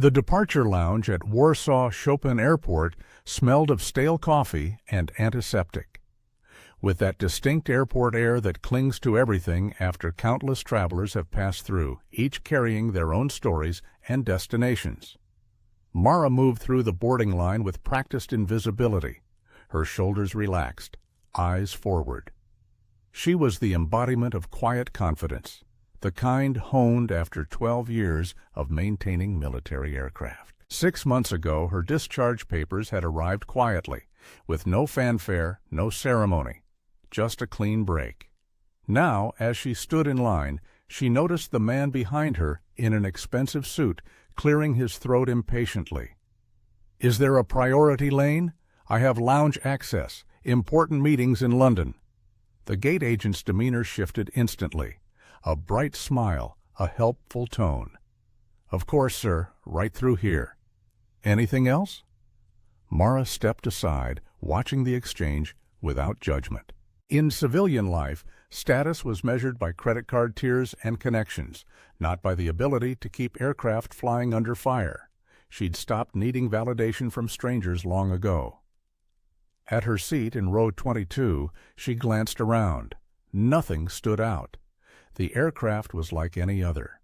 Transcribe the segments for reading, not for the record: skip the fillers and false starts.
The departure lounge at Warsaw Chopin Airport smelled of stale coffee and antiseptic. With that distinct airport air that clings to everything after countless travelers have passed through, each carrying their own stories and destinations. Mara moved through the boarding line with practiced invisibility, her shoulders relaxed, eyes forward. She was the embodiment of quiet confidence, the kind honed after 12 years of maintaining military aircraft. 6 months ago, her discharge papers had arrived quietly, with no fanfare, no ceremony, just a clean break. Now, as she stood in line, she noticed the man behind her in an expensive suit, clearing his throat impatiently. "Is there a priority lane? I have lounge access. Important meetings in London." The gate agent's demeanor shifted instantly. A bright smile, a helpful tone. "Of course, sir, right through here. Anything else?" Mara stepped aside, watching the exchange without judgment. In civilian life, status was measured by credit card tiers and connections, not by the ability to keep aircraft flying under fire. She'd stopped needing validation from strangers long ago. At her seat in row 22, she glanced around. Nothing stood out. The aircraft was like any other.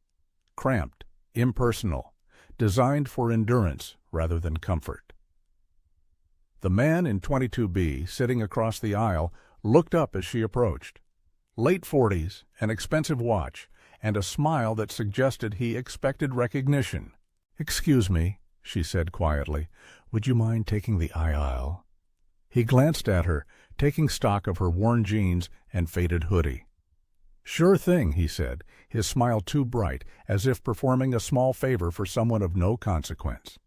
Cramped, impersonal, designed for endurance rather than comfort. The man in 22B, sitting across the aisle, looked up as she approached. Late 40s, an expensive watch, and a smile that suggested he expected recognition. "Excuse me," she said quietly, "would you mind taking the aisle?" He glanced at her, taking stock of her worn jeans and faded hoodie. "Sure thing," he said, his smile too bright, as if performing a small favor for someone of no consequence.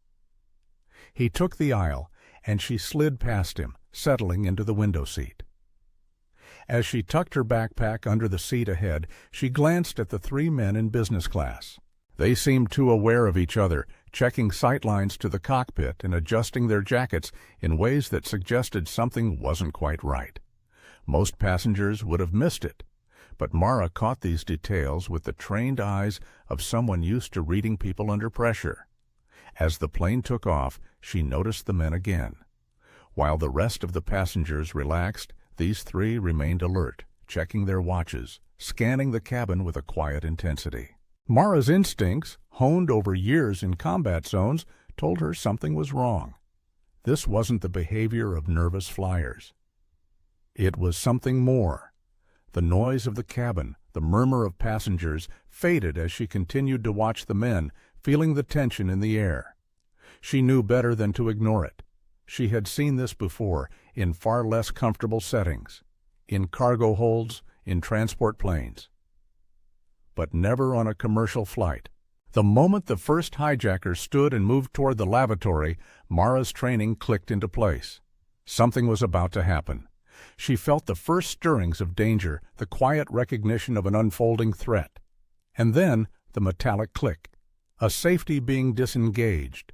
He took the aisle, and she slid past him, settling into the window seat. As she tucked her backpack under the seat ahead, she glanced at the 3 men in business class. They seemed too aware of each other, checking sightlines to the cockpit and adjusting their jackets in ways that suggested something wasn't quite right. Most passengers would have missed it, but Mara caught these details with the trained eyes of someone used to reading people under pressure. As the plane took off, she noticed the men again. While the rest of the passengers relaxed, these 3 remained alert, checking their watches, scanning the cabin with a quiet intensity. Mara's instincts, honed over years in combat zones, told her something was wrong. This wasn't the behavior of nervous flyers. It was something more. The noise of the cabin, the murmur of passengers, faded as she continued to watch the men, feeling the tension in the air. She knew better than to ignore it. She had seen this before, in far less comfortable settings, in cargo holds, in transport planes. But never on a commercial flight. The moment the first hijacker stood and moved toward the lavatory, Mara's training clicked into place. Something was about to happen. She felt the first stirrings of danger, the quiet recognition of an unfolding threat. And then the metallic click, a safety being disengaged.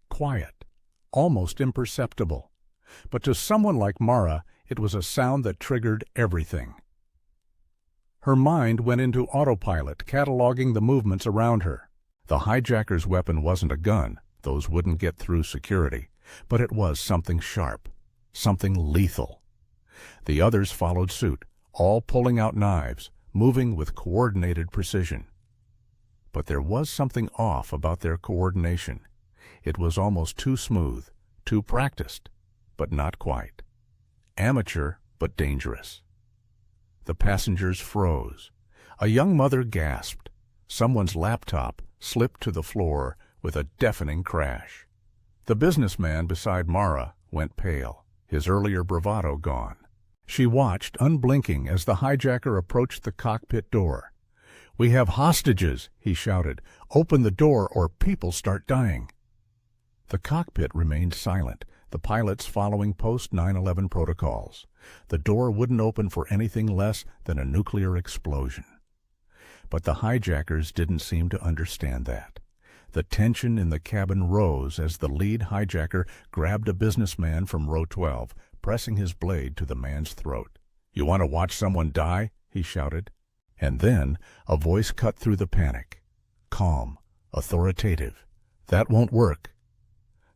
Quiet, almost imperceptible. But to someone like Mara, it was a sound that triggered everything. Her mind went into autopilot, cataloging the movements around her. The hijacker's weapon wasn't a gun, those wouldn't get through security, but it was something sharp, something lethal. The others followed suit, all pulling out knives, moving with coordinated precision. But there was something off about their coordination. It was almost too smooth, too practiced, but not quite. Amateur, but dangerous. The passengers froze. A young mother gasped. Someone's laptop slipped to the floor with a deafening crash. The businessman beside Mara went pale, his earlier bravado gone. She watched, unblinking, as the hijacker approached the cockpit door. "We have hostages," he shouted. "Open the door or people start dying." The cockpit remained silent, the pilots following post-9/11 protocols. The door wouldn't open for anything less than a nuclear explosion. But the hijackers didn't seem to understand that. The tension in the cabin rose as the lead hijacker grabbed a businessman from row 12, pressing his blade to the man's throat. "You want to watch someone die?" he shouted. And then a voice cut through the panic. Calm, authoritative. That won't work."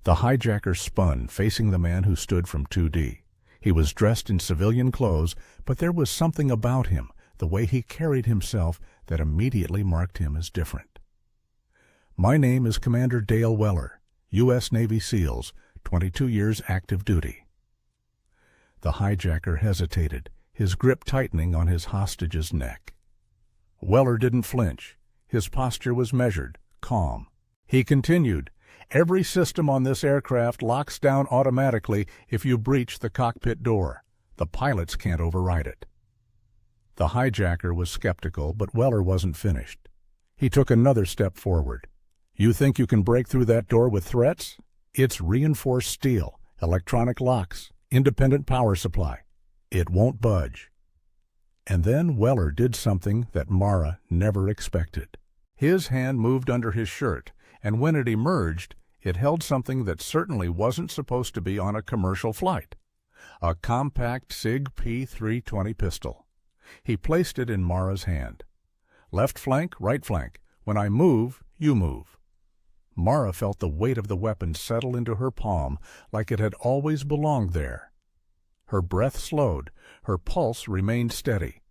The hijacker spun, facing the man who stood from 2D. He was dressed in civilian clothes, but there was something about him, the way he carried himself, that immediately marked him as different. "My name is Commander Dale Weller, U.S. Navy SEALs, 22 years active duty." The hijacker hesitated, his grip tightening on his hostage's neck. Weller didn't flinch. His posture was measured, calm. He continued, "Every system on this aircraft locks down automatically if you breach the cockpit door. The pilots can't override it." The hijacker was skeptical, but Weller wasn't finished. He took another step forward. "You think you can break through that door with threats? It's reinforced steel, electronic locks, independent power supply. It won't budge." And then Weller did something that Mara never expected. His hand moved under his shirt, and when it emerged, it held something that certainly wasn't supposed to be on a commercial flight. A compact SIG P320 pistol. He placed it in Mara's hand. "Left flank, right flank. When I move, you move." Mara felt the weight of the weapon settle into her palm like it had always belonged there. Her breath slowed. Her pulse remained steady.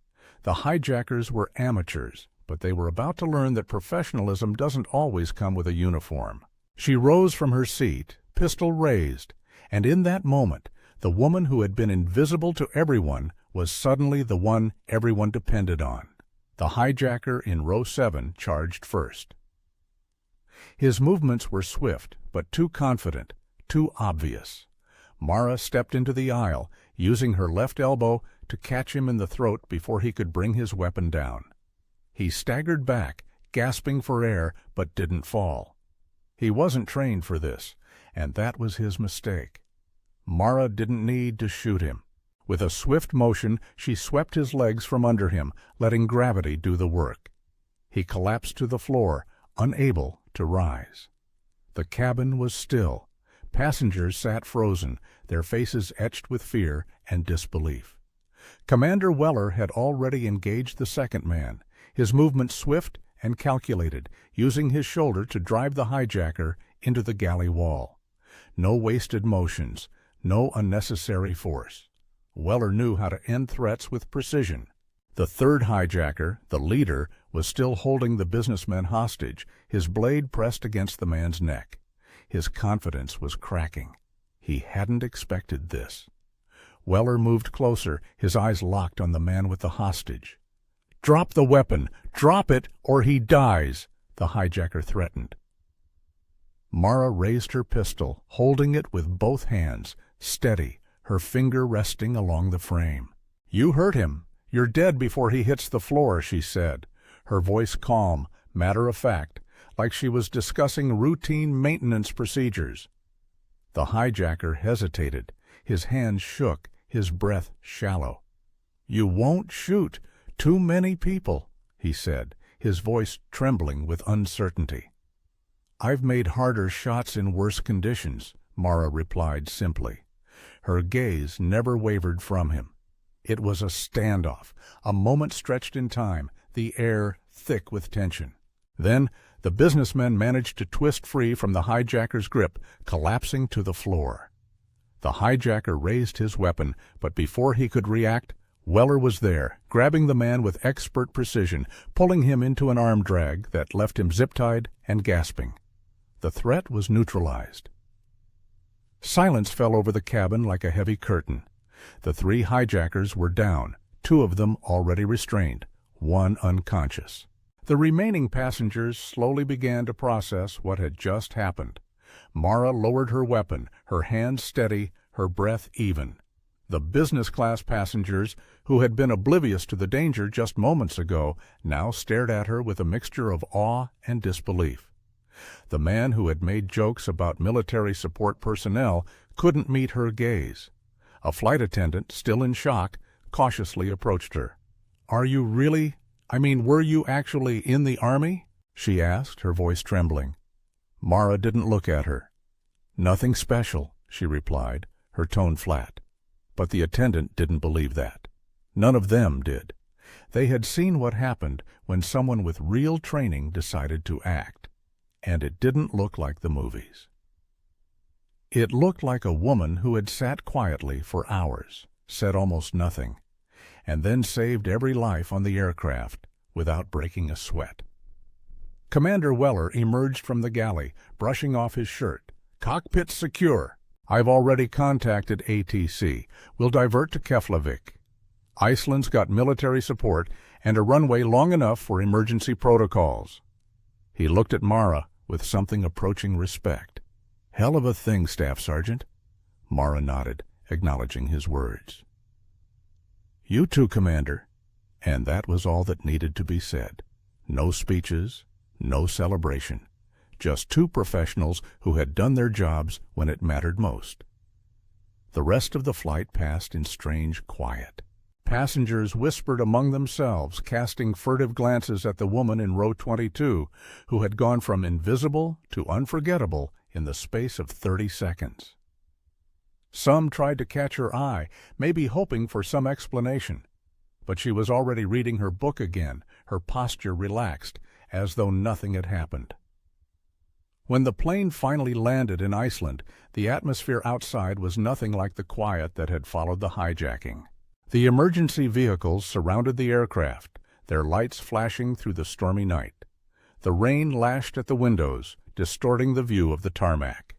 The hijackers were amateurs, but they were about to learn that professionalism doesn't always come with a uniform. She rose from her seat, pistol raised, and in that moment, the woman who had been invisible to everyone was suddenly the one everyone depended on. The hijacker in row 7 charged first. His movements were swift, but too confident, too obvious. Mara stepped into the aisle, using her left elbow to catch him in the throat before he could bring his weapon down. He staggered back, gasping for air, but didn't fall. He wasn't trained for this, and that was his mistake. Mara didn't need to shoot him. With a swift motion, she swept his legs from under him, letting gravity do the work. He collapsed to the floor, unable to rise. The cabin was still. Passengers sat frozen, their faces etched with fear and disbelief. Commander Weller had already engaged the second man, his movements swift and calculated, using his shoulder to drive the hijacker into the galley wall. No wasted motions, no unnecessary force. Weller knew how to end threats with precision. The third hijacker, the leader, was still holding the businessman hostage, his blade pressed against the man's neck. His confidence was cracking. He hadn't expected this. Weller moved closer, his eyes locked on the man with the hostage. "Drop the weapon! Drop it, or he dies!" the hijacker threatened. Mara raised her pistol, holding it with both hands, steady, her finger resting along the frame. "You hurt him. You're dead before he hits the floor," she said, her voice calm, matter-of-fact, like she was discussing routine maintenance procedures. The hijacker hesitated. His hands shook, his breath shallow. "You won't shoot. Too many people," he said, his voice trembling with uncertainty. "I've made harder shots in worse conditions," Mara replied simply. Her gaze never wavered from him. It was a standoff, a moment stretched in time, the air thick with tension. Then the businessman managed to twist free from the hijacker's grip, collapsing to the floor. The hijacker raised his weapon, but before he could react, Weller was there, grabbing the man with expert precision, pulling him into an arm drag that left him zip-tied and gasping. The threat was neutralized. Silence fell over the cabin like a heavy curtain. The three hijackers were down, two of them already restrained, one unconscious. The remaining passengers slowly began to process what had just happened. Mara lowered her weapon, her hands steady, her breath even. The business-class passengers, who had been oblivious to the danger just moments ago, now stared at her with a mixture of awe and disbelief. The man who had made jokes about military support personnel couldn't meet her gaze. A flight attendant, still in shock, cautiously approached her. "Were you actually in the Army?" she asked, her voice trembling. Mara didn't look at her. "Nothing special," she replied, her tone flat. But the attendant didn't believe that. None of them did. They had seen what happened when someone with real training decided to act. and it didn't look like the movies. It looked like a woman who had sat quietly for hours, said almost nothing, and then saved every life on the aircraft without breaking a sweat. Commander Weller emerged from the galley, brushing off his shirt. "Cockpit secure. I've already contacted ATC. We'll divert to Keflavik. Iceland's got military support and a runway long enough for emergency protocols." He looked at Mara with something approaching respect. "Hell of a thing, Staff Sergeant." Mara nodded, acknowledging his words. "You too, Commander." And that was all that needed to be said. No speeches, no celebration. Just two professionals who had done their jobs when it mattered most. The rest of the flight passed in strange quiet. Passengers whispered among themselves, casting furtive glances at the woman in row 22, who had gone from invisible to unforgettable in the space of 30 seconds. Some tried to catch her eye, maybe hoping for some explanation. But she was already reading her book again, her posture relaxed, as though nothing had happened. When the plane finally landed in Iceland, the atmosphere outside was nothing like the quiet that had followed the hijacking. The emergency vehicles surrounded the aircraft, their lights flashing through the stormy night. The rain lashed at the windows, distorting the view of the tarmac.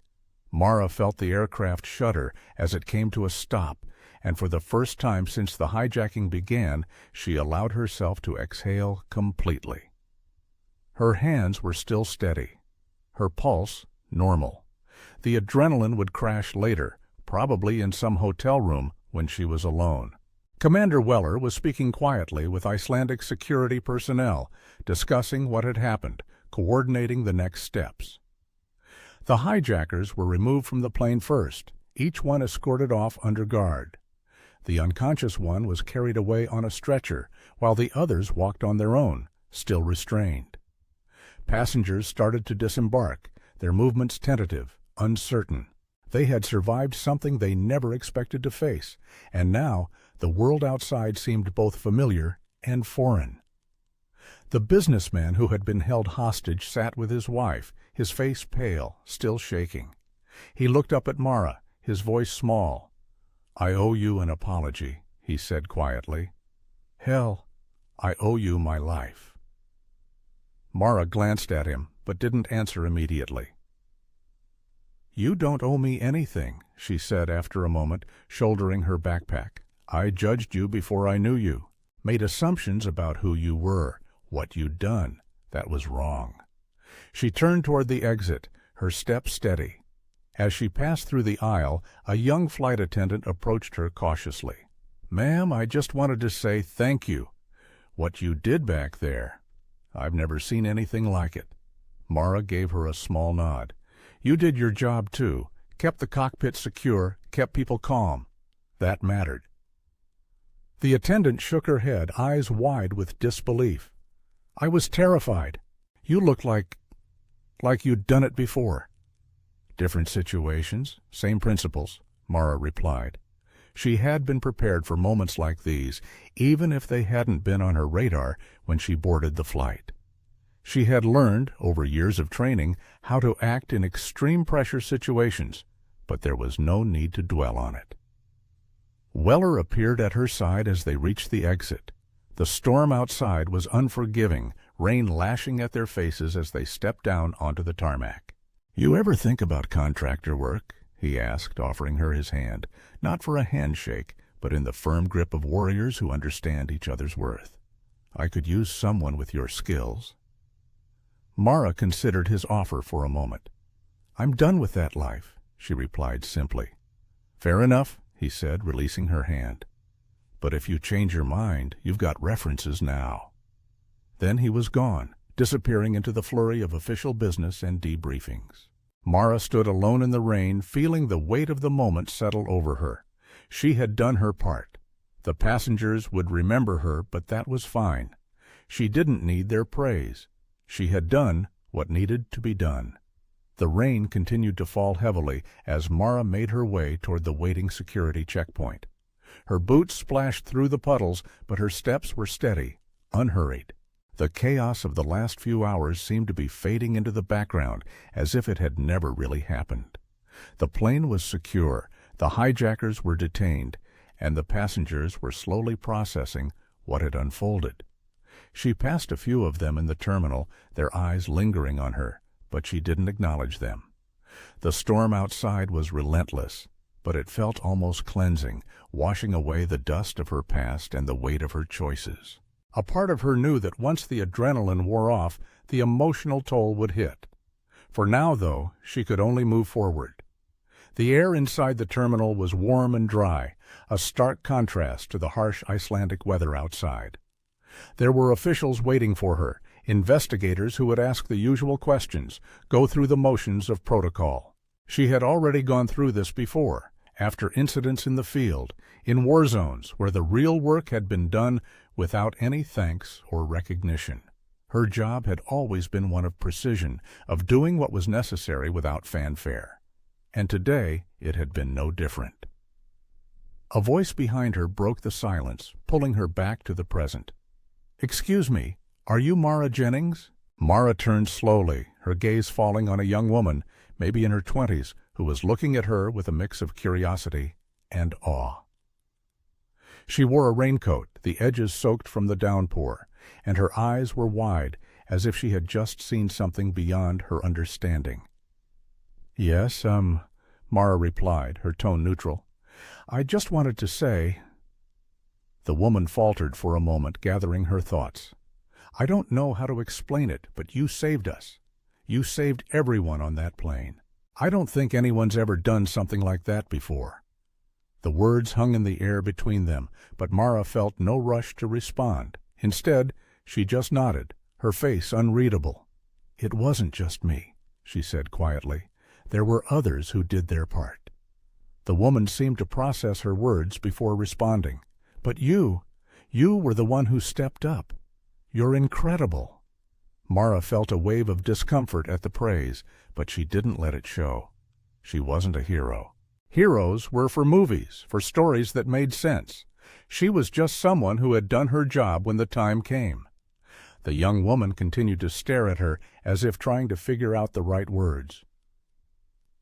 Mara felt the aircraft shudder as it came to a stop, and for the first time since the hijacking began, she allowed herself to exhale completely. Her hands were still steady, her pulse normal. The adrenaline would crash later, probably in some hotel room when she was alone. Commander Weller was speaking quietly with Icelandic security personnel, discussing what had happened, coordinating the next steps. The hijackers were removed from the plane first, each one escorted off under guard. The unconscious one was carried away on a stretcher, while the others walked on their own, still restrained. Passengers started to disembark, their movements tentative, uncertain. They had survived something they never expected to face, and now the world outside seemed both familiar and foreign. The businessman who had been held hostage sat with his wife, his face pale, still shaking. He looked up at Mara, his voice small. "I owe you an apology," he said quietly. "Hell, I owe you my life." Mara glanced at him, but didn't answer immediately. "You don't owe me anything," she said after a moment, shouldering her backpack. "I judged you before I knew you, made assumptions about who you were, what you'd done. That was wrong." She turned toward the exit, her step steady. As she passed through the aisle, a young flight attendant approached her cautiously. "Ma'am, I just wanted to say thank you. What you did back there, I've never seen anything like it." Mara gave her a small nod. "You did your job, too. Kept the cockpit secure, kept people calm. That mattered." The attendant shook her head, eyes wide with disbelief. "I was terrified. You looked like you'd done it before." "Different situations, same principles," Mara replied. She had been prepared for moments like these, even if they hadn't been on her radar when she boarded the flight. She had learned, over years of training, how to act in extreme pressure situations, but there was no need to dwell on it. Weller appeared at her side as they reached the exit. The storm outside was unforgiving, rain lashing at their faces as they stepped down onto the tarmac. "You ever think about contractor work?" he asked, offering her his hand, not for a handshake, but in the firm grip of warriors who understand each other's worth. "I could use someone with your skills." Mara considered his offer for a moment. "I'm done with that life," she replied simply. "Fair enough," he said, releasing her hand. "But if you change your mind, you've got references now." Then he was gone, disappearing into the flurry of official business and debriefings. Mara stood alone in the rain, feeling the weight of the moment settle over her. She had done her part. The passengers would remember her, but that was fine. She didn't need their praise. She had done what needed to be done. The rain continued to fall heavily as Mara made her way toward the waiting security checkpoint. Her boots splashed through the puddles, but her steps were steady, unhurried. The chaos of the last few hours seemed to be fading into the background as if it had never really happened. The plane was secure, the hijackers were detained, and the passengers were slowly processing what had unfolded. She passed a few of them in the terminal, their eyes lingering on her, but she didn't acknowledge them. The storm outside was relentless, but it felt almost cleansing, washing away the dust of her past and the weight of her choices. A part of her knew that once the adrenaline wore off, the emotional toll would hit. For now, though, she could only move forward. The air inside the terminal was warm and dry, a stark contrast to the harsh Icelandic weather outside. There were officials waiting for her, investigators who would ask the usual questions, go through the motions of protocol. She had already gone through this before, after incidents in the field, in war zones where the real work had been done without any thanks or recognition. Her job had always been one of precision, of doing what was necessary without fanfare. And today it had been no different. A voice behind her broke the silence, pulling her back to the present. "Excuse me, are you Mara Jennings?" Mara turned slowly, her gaze falling on a young woman, maybe in her 20s, who was looking at her with a mix of curiosity and awe. She wore a raincoat, the edges soaked from the downpour, and her eyes were wide, as if she had just seen something beyond her understanding. "Yes, Mara replied, her tone neutral. "I just wanted to say—" The woman faltered for a moment, gathering her thoughts. "I don't know how to explain it, but you saved us. You saved everyone on that plane. I don't think anyone's ever done something like that before." The words hung in the air between them, but Mara felt no rush to respond. Instead, she just nodded, her face unreadable. "It wasn't just me," she said quietly. "There were others who did their part." The woman seemed to process her words before responding. "But you were the one who stepped up. You're incredible." Mara felt a wave of discomfort at the praise, but she didn't let it show. She wasn't a hero. Heroes were for movies, for stories that made sense. She was just someone who had done her job when the time came. The young woman continued to stare at her as if trying to figure out the right words.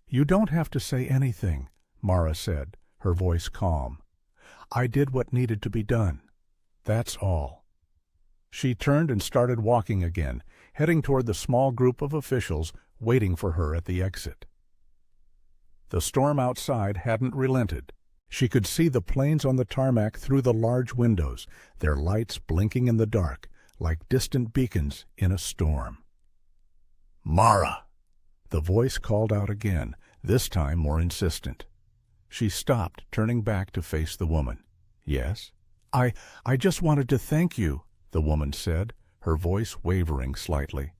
"You don't have to say anything," Mara said, her voice calm. "I did what needed to be done. That's all." She turned and started walking again, heading toward the small group of officials waiting for her at the exit. The storm outside hadn't relented. She could see the planes on the tarmac through the large windows, their lights blinking in the dark, like distant beacons in a storm. "Mara!" The voice called out again, this time more insistent. She stopped, turning back to face the woman. "Yes?" I just wanted to thank you," the woman said, her voice wavering slightly.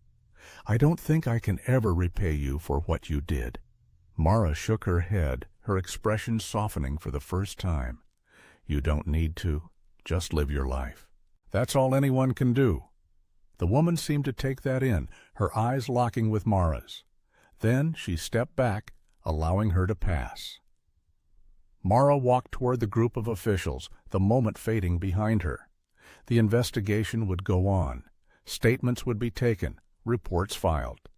"I don't think I can ever repay you for what you did." Mara shook her head, her expression softening for the first time. "You don't need to. Just live your life. That's all anyone can do." The woman seemed to take that in, her eyes locking with Mara's. Then she stepped back, allowing her to pass. Mara walked toward the group of officials, the moment fading behind her. The investigation would go on. Statements would be taken, reports filed.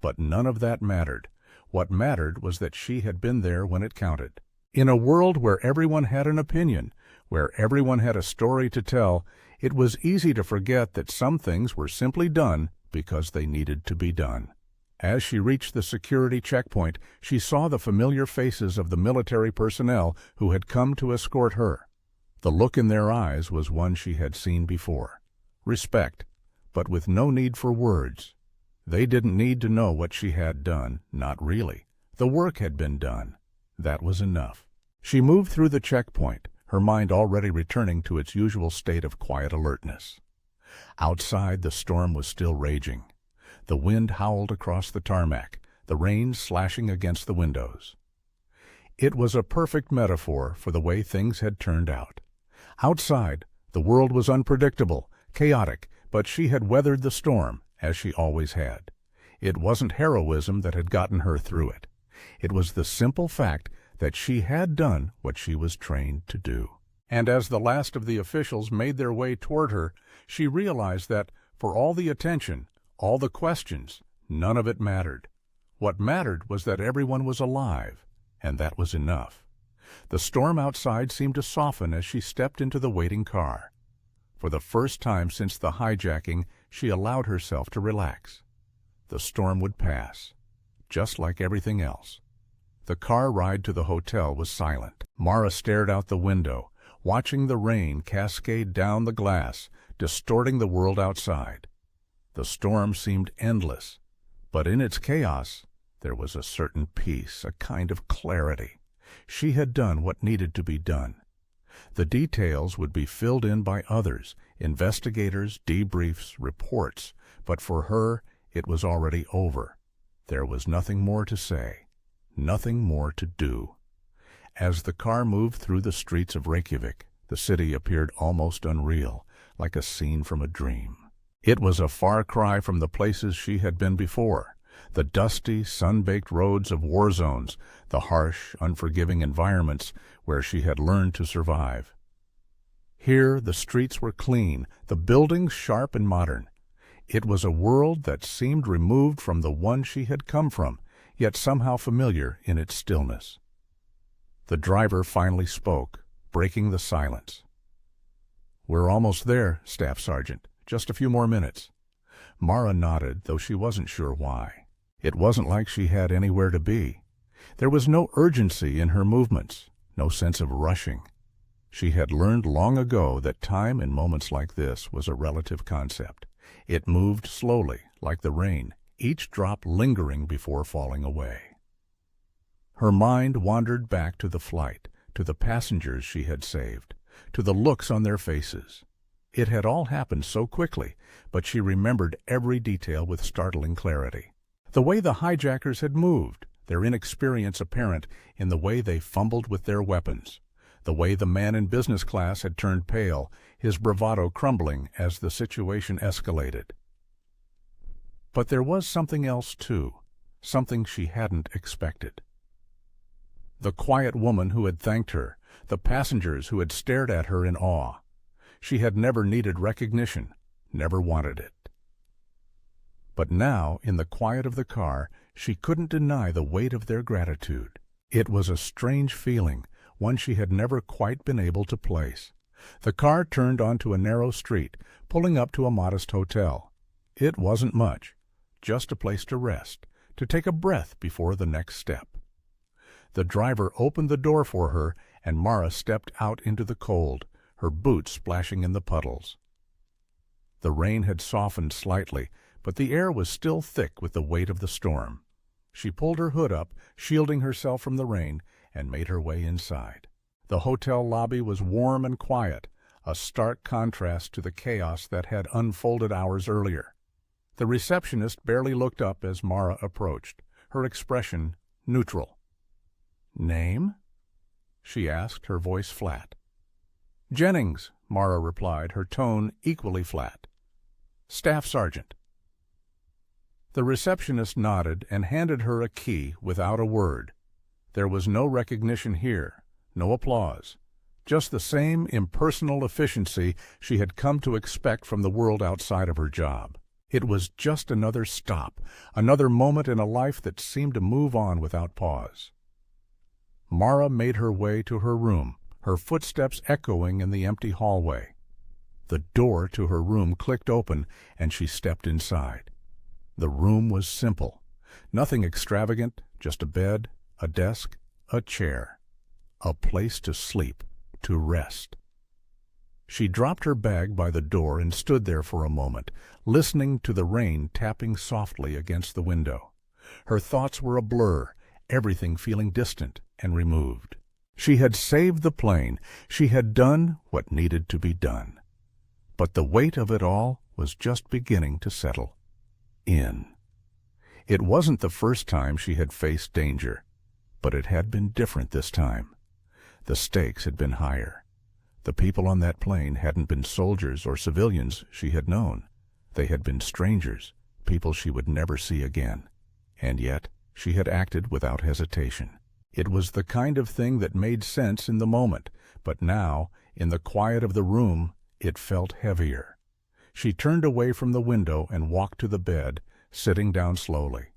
But none of that mattered. What mattered was that she had been there when it counted. In a world where everyone had an opinion, where everyone had a story to tell, it was easy to forget that some things were simply done because they needed to be done. As she reached the security checkpoint, she saw the familiar faces of the military personnel who had come to escort her. The look in their eyes was one she had seen before. Respect, but with no need for words. They didn't need to know what she had done, not really. The work had been done. That was enough. She moved through the checkpoint, her mind already returning to its usual state of quiet alertness. Outside, the storm was still raging. The wind howled across the tarmac, the rain slashing against the windows. It was a perfect metaphor for the way things had turned out. Outside, the world was unpredictable, chaotic, but she had weathered the storm, as she always had. It wasn't heroism that had gotten her through it. It was the simple fact that she had done what she was trained to do. And as the last of the officials made their way toward her, she realized that, For all the attention, all the questions, none of it mattered. What mattered was that everyone was alive, and that was enough. The storm outside seemed to soften as she stepped into the waiting car. For the first time since the hijacking, she allowed herself to relax. The storm would pass, just like everything else. The car ride to the hotel was silent. Mara stared out the window, watching the rain cascade down the glass, distorting the world outside. The storm seemed endless, but in its chaos, there was a certain peace, a kind of clarity. She had done what needed to be done. The details would be filled in by others, investigators, debriefs, reports, but for her, it was already over. There was nothing more to say, nothing more to do. As the car moved through the streets of Reykjavik, the city appeared almost unreal, like a scene from a dream. It was a far cry from the places she had been before, the dusty, sun-baked roads of war zones, the harsh, unforgiving environments where she had learned to survive. Here the streets were clean, the buildings sharp and modern. It was a world that seemed removed from the one she had come from, yet somehow familiar in its stillness. The driver finally spoke, breaking the silence. "We're almost there, Staff Sergeant. Just a few more minutes." Mara nodded, though she wasn't sure why. It wasn't like she had anywhere to be. There was no urgency in her movements, no sense of rushing. She had learned long ago that time in moments like this was a relative concept. It moved slowly, like the rain, each drop lingering before falling away. Her mind wandered back to the flight, to the passengers she had saved, to the looks on their faces. It had all happened so quickly, but she remembered every detail with startling clarity. The way the hijackers had moved, their inexperience apparent in the way they fumbled with their weapons, the way the man in business class had turned pale, his bravado crumbling as the situation escalated. But there was something else, too, something she hadn't expected. The quiet woman who had thanked her, the passengers who had stared at her in awe. She had never needed recognition, never wanted it. But now, in the quiet of the car, she couldn't deny the weight of their gratitude. It was a strange feeling, one she had never quite been able to place. The car turned onto a narrow street, pulling up to a modest hotel. It wasn't much, just a place to rest, to take a breath before the next step. The driver opened the door for her, and Mara stepped out into the cold, her boots splashing in the puddles. The rain had softened slightly, but the air was still thick with the weight of the storm. She pulled her hood up, shielding herself from the rain, and made her way inside. The hotel lobby was warm and quiet, a stark contrast to the chaos that had unfolded hours earlier. The receptionist barely looked up as Mara approached, her expression neutral. "Name?" she asked, her voice flat. "Jennings," Mara replied, her tone equally flat. "Staff Sergeant." The receptionist nodded and handed her a key without a word. There was no recognition here, no applause, just the same impersonal efficiency she had come to expect from the world outside of her job. It was just another stop, another moment in a life that seemed to move on without pause. Mara made her way to her room, her footsteps echoing in the empty hallway. The door to her room clicked open, and she stepped inside. The room was simple, nothing extravagant, just a bed, a desk, a chair, a place to sleep, to rest. She dropped her bag by the door and stood there for a moment, listening to the rain tapping softly against the window. Her thoughts were a blur, everything feeling distant and removed. She had saved the plane. She had done what needed to be done. But the weight of it all was just beginning to settle in. It wasn't the first time she had faced danger, but it had been different this time. The stakes had been higher. The people on that plane hadn't been soldiers or civilians she had known. They had been strangers, people she would never see again. And yet, she had acted without hesitation. It was the kind of thing that made sense in the moment, but now, in the quiet of the room, it felt heavier. She turned away from the window and walked to the bed, sitting down slowly.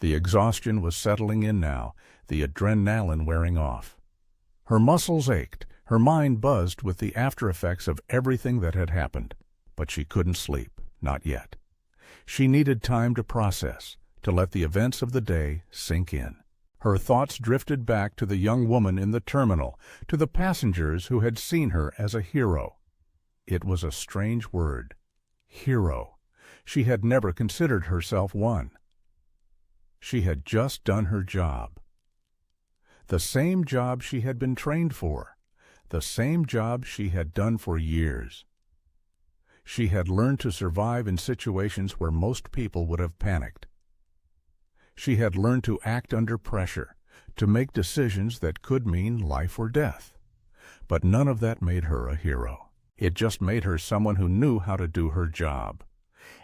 The exhaustion was settling in now, the adrenaline wearing off. Her muscles ached, her mind buzzed with the after-effects of everything that had happened, but she couldn't sleep, not yet. She needed time to process, to let the events of the day sink in. Her thoughts drifted back to the young woman in the terminal, to the passengers who had seen her as a hero. It was a strange word. Hero. She had never considered herself one. She had just done her job. The same job she had been trained for. The same job she had done for years. She had learned to survive in situations where most people would have panicked. She had learned to act under pressure, to make decisions that could mean life or death. But none of that made her a hero. It just made her someone who knew how to do her job.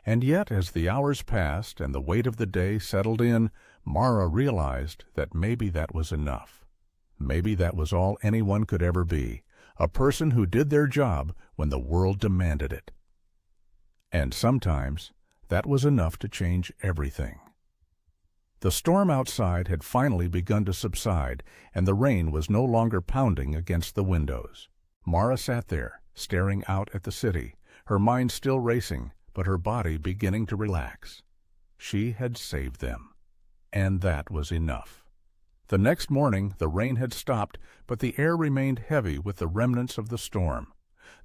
And yet, as the hours passed and the weight of the day settled in, Mara realized that maybe that was enough. Maybe that was all anyone could ever be, a person who did their job when the world demanded it. And sometimes that was enough to change everything. The storm outside had finally begun to subside, and the rain was no longer pounding against the windows. Mara sat there, staring out at the city, her mind still racing, but her body beginning to relax. She had saved them. And that was enough. The next morning the rain had stopped, but the air remained heavy with the remnants of the storm.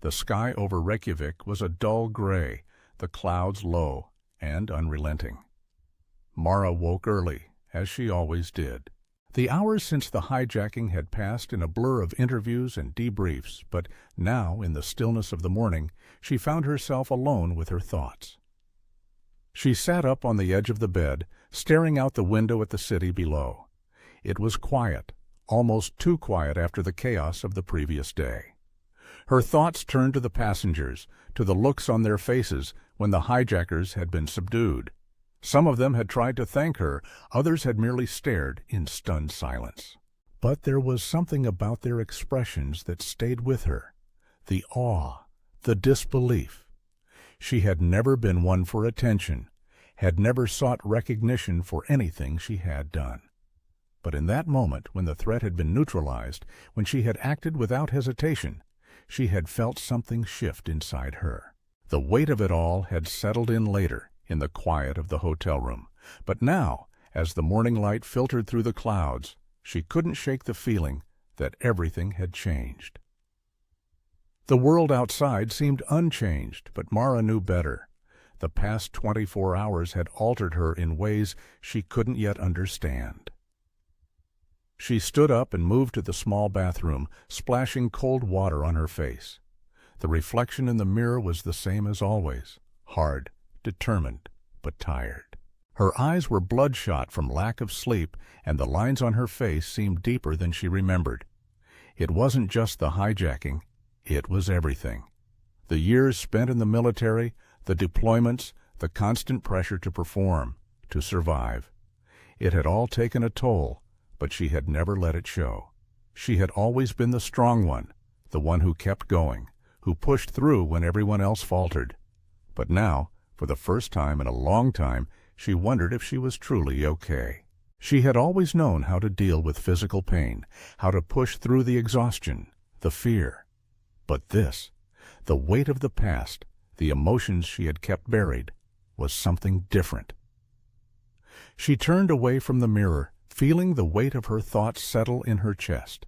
The sky over Reykjavik was a dull gray, the clouds low and unrelenting. Mara woke early, as she always did. The hours since the hijacking had passed in a blur of interviews and debriefs, but now, in the stillness of the morning, she found herself alone with her thoughts. She sat up on the edge of the bed, staring out the window at the city below. It was quiet, almost too quiet after the chaos of the previous day. Her thoughts turned to the passengers, to the looks on their faces when the hijackers had been subdued. Some of them had tried to thank her, others had merely stared in stunned silence. But there was something about their expressions that stayed with her. The awe, the disbelief. She had never been one for attention, had never sought recognition for anything she had done. But in that moment, when the threat had been neutralized, when she had acted without hesitation, she had felt something shift inside her. The weight of it all had settled in later, in the quiet of the hotel room. But now, as the morning light filtered through the clouds, she couldn't shake the feeling that everything had changed. The world outside seemed unchanged, but Mara knew better. The past 24 hours had altered her in ways she couldn't yet understand. She stood up and moved to the small bathroom, splashing cold water on her face. The reflection in the mirror was the same as always, hard, determined, but tired. Her eyes were bloodshot from lack of sleep, and the lines on her face seemed deeper than she remembered. It wasn't just the hijacking, it was everything. The years spent in the military, the deployments, the constant pressure to perform, to survive. It had all taken a toll, but she had never let it show. She had always been the strong one, the one who kept going, who pushed through when everyone else faltered. But now, for the first time in a long time, she wondered if she was truly okay. She had always known how to deal with physical pain, how to push through the exhaustion, the fear. But this, the weight of the past, the emotions she had kept buried, was something different. She turned away from the mirror, feeling the weight of her thoughts settle in her chest.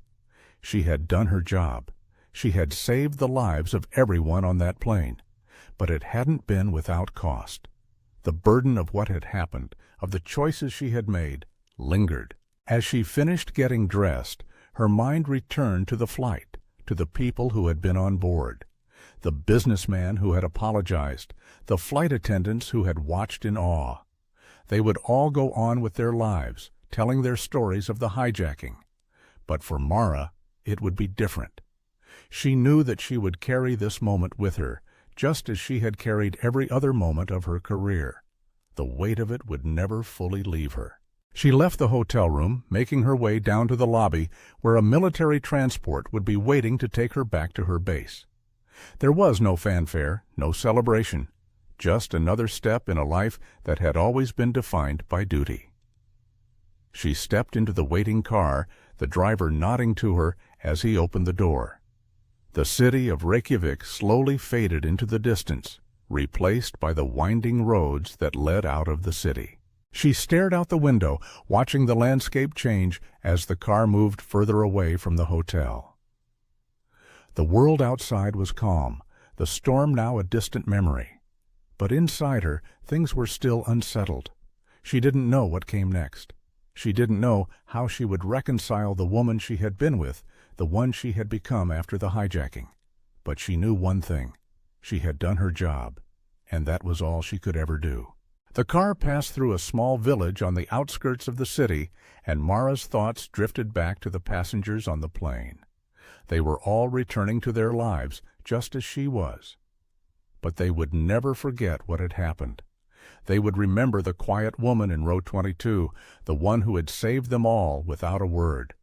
She had done her job. She had saved the lives of everyone on that plane. But it hadn't been without cost. The burden of what had happened, of the choices she had made, lingered. As she finished getting dressed, her mind returned to the flight, to the people who had been on board. The businessman who had apologized, the flight attendants who had watched in awe. They would all go on with their lives, telling their stories of the hijacking. But for Mara, it would be different. She knew that she would carry this moment with her, just as she had carried every other moment of her career. The weight of it would never fully leave her. She left the hotel room, making her way down to the lobby, where a military transport would be waiting to take her back to her base. There was no fanfare, no celebration, just another step in a life that had always been defined by duty. She stepped into the waiting car, the driver nodding to her as he opened the door. The city of Reykjavik slowly faded into the distance, replaced by the winding roads that led out of the city. She stared out the window, watching the landscape change as the car moved further away from the hotel. The world outside was calm, the storm now a distant memory. But inside her, things were still unsettled. She didn't know what came next. She didn't know how she would reconcile the woman she had been with, the one she had become after the hijacking. But she knew one thing. She had done her job, and that was all she could ever do. The car passed through a small village on the outskirts of the city, and Mara's thoughts drifted back to the passengers on the plane. They were all returning to their lives, just as she was. But they would never forget what had happened. They would remember the quiet woman in row 22, the one who had saved them all without a word.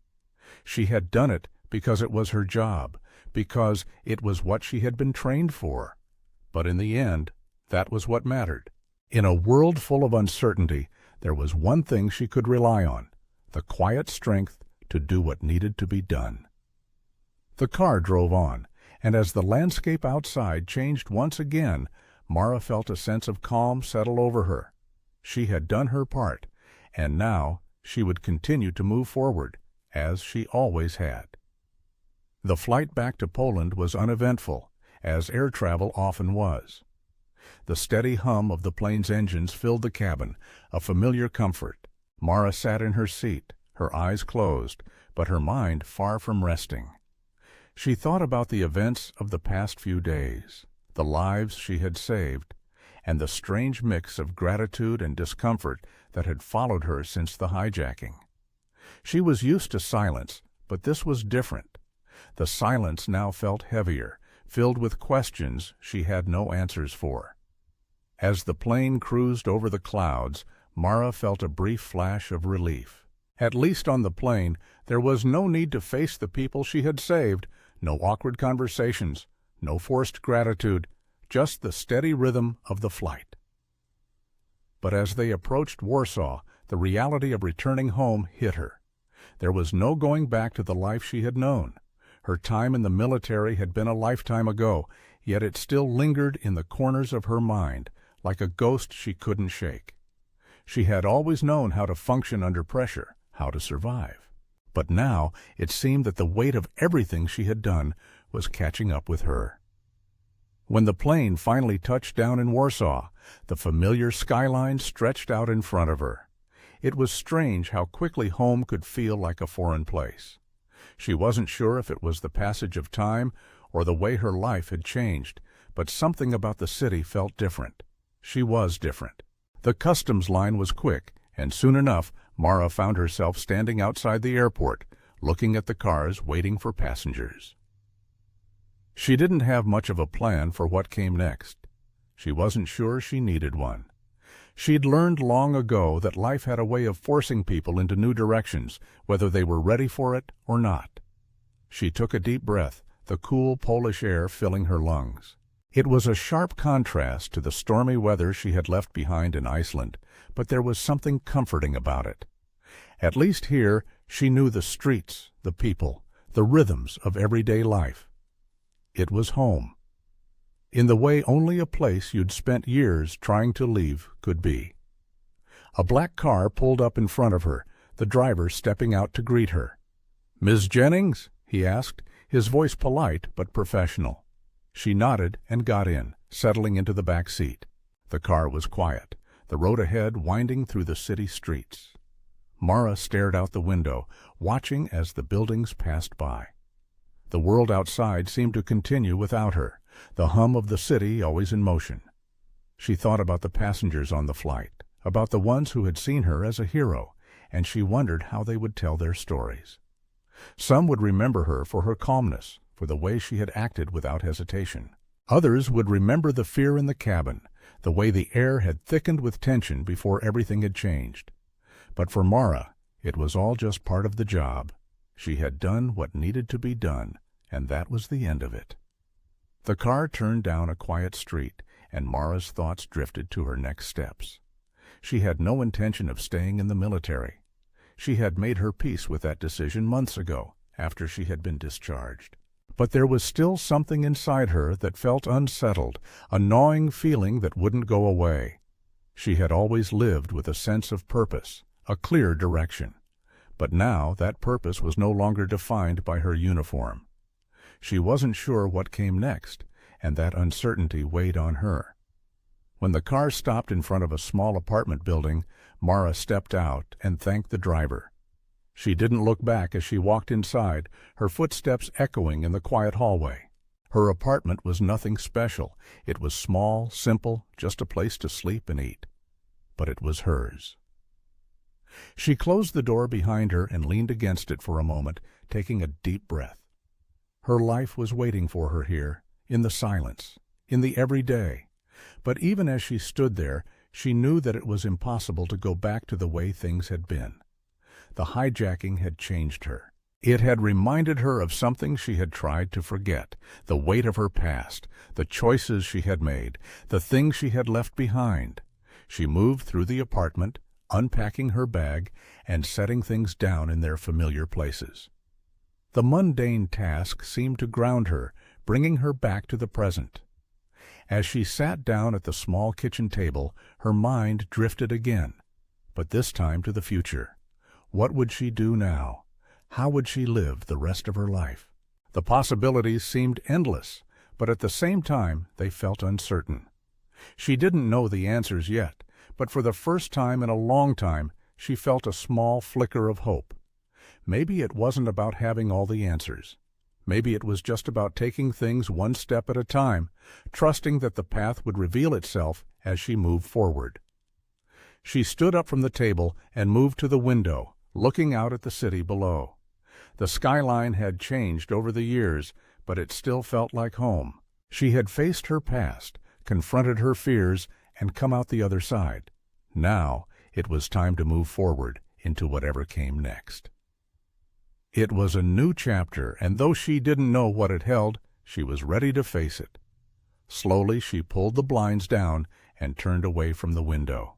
She had done it because it was her job, because it was what she had been trained for. But in the end, that was what mattered. In a world full of uncertainty, there was one thing she could rely on, the quiet strength to do what needed to be done. The car drove on, and as the landscape outside changed once again, Mara felt a sense of calm settle over her. She had done her part, and now she would continue to move forward, as she always had. The flight back to Poland was uneventful, as air travel often was. The steady hum of the plane's engines filled the cabin, a familiar comfort. Mara sat in her seat, her eyes closed, but her mind far from resting. She thought about the events of the past few days, the lives she had saved, and the strange mix of gratitude and discomfort that had followed her since the hijacking. She was used to silence, but this was different. The silence now felt heavier, filled with questions she had no answers for. As the plane cruised over the clouds, Mara felt a brief flash of relief. At least on the plane, there was no need to face the people she had saved, no awkward conversations, no forced gratitude, just the steady rhythm of the flight. But as they approached Warsaw, the reality of returning home hit her. There was no going back to the life she had known. Her time in the military had been a lifetime ago, yet it still lingered in the corners of her mind, like a ghost she couldn't shake. She had always known how to function under pressure, how to survive. But now it seemed that the weight of everything she had done was catching up with her. When the plane finally touched down in Warsaw, the familiar skyline stretched out in front of her. It was strange how quickly home could feel like a foreign place. She wasn't sure if it was the passage of time or the way her life had changed, but something about the city felt different. She was different. The customs line was quick, and soon enough, Mara found herself standing outside the airport, looking at the cars waiting for passengers. She didn't have much of a plan for what came next. She wasn't sure she needed one. She'd learned long ago that life had a way of forcing people into new directions, whether they were ready for it or not. She took a deep breath, the cool Polish air filling her lungs. It was a sharp contrast to the stormy weather she had left behind in Iceland, but there was something comforting about it. At least here, she knew the streets, the people, the rhythms of everyday life. It was home, in the way only a place you'd spent years trying to leave could be. A black car pulled up in front of her, the driver stepping out to greet her. "Miss Jennings?" he asked, his voice polite but professional. She nodded and got in, settling into the back seat. The car was quiet, the road ahead winding through the city streets. Mara stared out the window, watching as the buildings passed by. The world outside seemed to continue without her, the hum of the city always in motion. She thought about the passengers on the flight, about the ones who had seen her as a hero, and she wondered how they would tell their stories. Some would remember her for her calmness, for the way she had acted without hesitation. Others would remember the fear in the cabin, the way the air had thickened with tension before everything had changed. But for Mara, it was all just part of the job. She had done what needed to be done, and that was the end of it. The car turned down a quiet street, and Mara's thoughts drifted to her next steps. She had no intention of staying in the military. She had made her peace with that decision months ago, after she had been discharged. But there was still something inside her that felt unsettled, a gnawing feeling that wouldn't go away. She had always lived with a sense of purpose, a clear direction. But now that purpose was no longer defined by her uniform. She wasn't sure what came next, and that uncertainty weighed on her. When the car stopped in front of a small apartment building, Mara stepped out and thanked the driver. She didn't look back as she walked inside, her footsteps echoing in the quiet hallway. Her apartment was nothing special. It was small, simple, just a place to sleep and eat. But it was hers. She closed the door behind her and leaned against it for a moment, taking a deep breath. Her life was waiting for her here, in the silence, in the everyday. But even as she stood there, she knew that it was impossible to go back to the way things had been. The hijacking had changed her. It had reminded her of something she had tried to forget, the weight of her past, the choices she had made, the things she had left behind. She moved through the apartment, unpacking her bag and setting things down in their familiar places. The mundane task seemed to ground her, bringing her back to the present. As she sat down at the small kitchen table, her mind drifted again, but this time to the future. What would she do now? How would she live the rest of her life? The possibilities seemed endless, but at the same time they felt uncertain. She didn't know the answers yet, but for the first time in a long time she felt a small flicker of hope. Maybe it wasn't about having all the answers. Maybe it was just about taking things one step at a time, trusting that the path would reveal itself as she moved forward. She stood up from the table and moved to the window, looking out at the city below. The skyline had changed over the years, but it still felt like home. She had faced her past, confronted her fears, and come out the other side. Now it was time to move forward into whatever came next. It was a new chapter, and though she didn't know what it held, she was ready to face it. Slowly she pulled the blinds down and turned away from the window.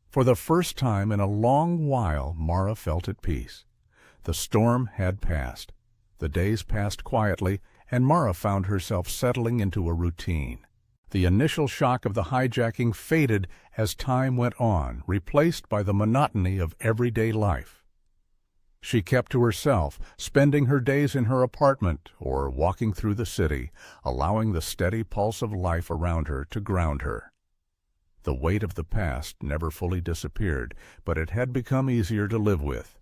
For the first time in a long while, Mara felt at peace. The storm had passed. The days passed quietly, and Mara found herself settling into a routine. The initial shock of the hijacking faded as time went on, replaced by the monotony of everyday life. She kept to herself, spending her days in her apartment or walking through the city, allowing the steady pulse of life around her to ground her. The weight of the past never fully disappeared, but it had become easier to live with.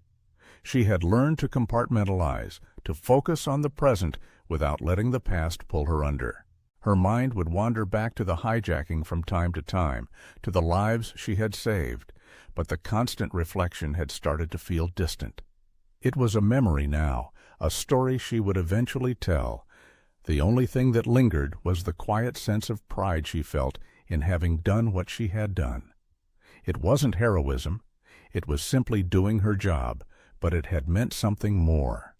She had learned to compartmentalize, to focus on the present without letting the past pull her under. Her mind would wander back to the hijacking from time to time, to the lives she had saved, but the constant reflection had started to feel distant. It was a memory now, a story she would eventually tell. The only thing that lingered was the quiet sense of pride she felt in having done what she had done. It wasn't heroism. It was simply doing her job, but it had meant something more.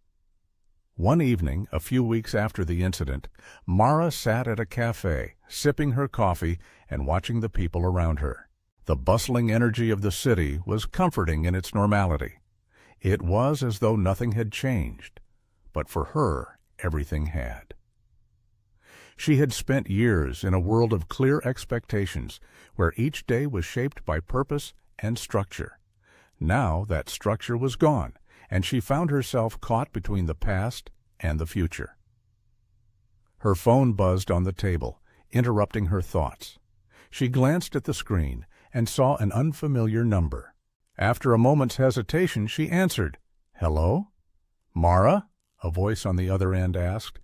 One evening, a few weeks after the incident, Mara sat at a cafe, sipping her coffee and watching the people around her. The bustling energy of the city was comforting in its normality. It was as though nothing had changed, but for her, everything had. She had spent years in a world of clear expectations, where each day was shaped by purpose and structure. Now that structure was gone, and she found herself caught between the past and the future. Her phone buzzed on the table, interrupting her thoughts. She glanced at the screen and saw an unfamiliar number. After a moment's hesitation, she answered. "Hello? Mara?" a voice on the other end asked.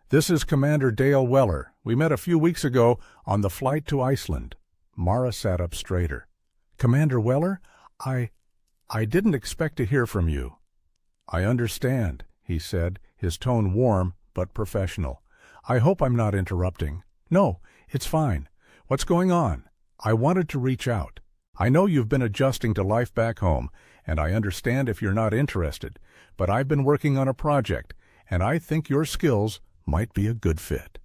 "This is Commander Dale Weller. We met a few weeks ago on the flight to Iceland." Mara sat up straighter. "Commander Weller? I didn't expect to hear from you." "I understand," he said, his tone warm but professional. "I hope I'm not interrupting." "No, it's fine. What's going on?" "I wanted to reach out. I know you've been adjusting to life back home, and I understand if you're not interested, but I've been working on a project, and I think your skills might be a good fit."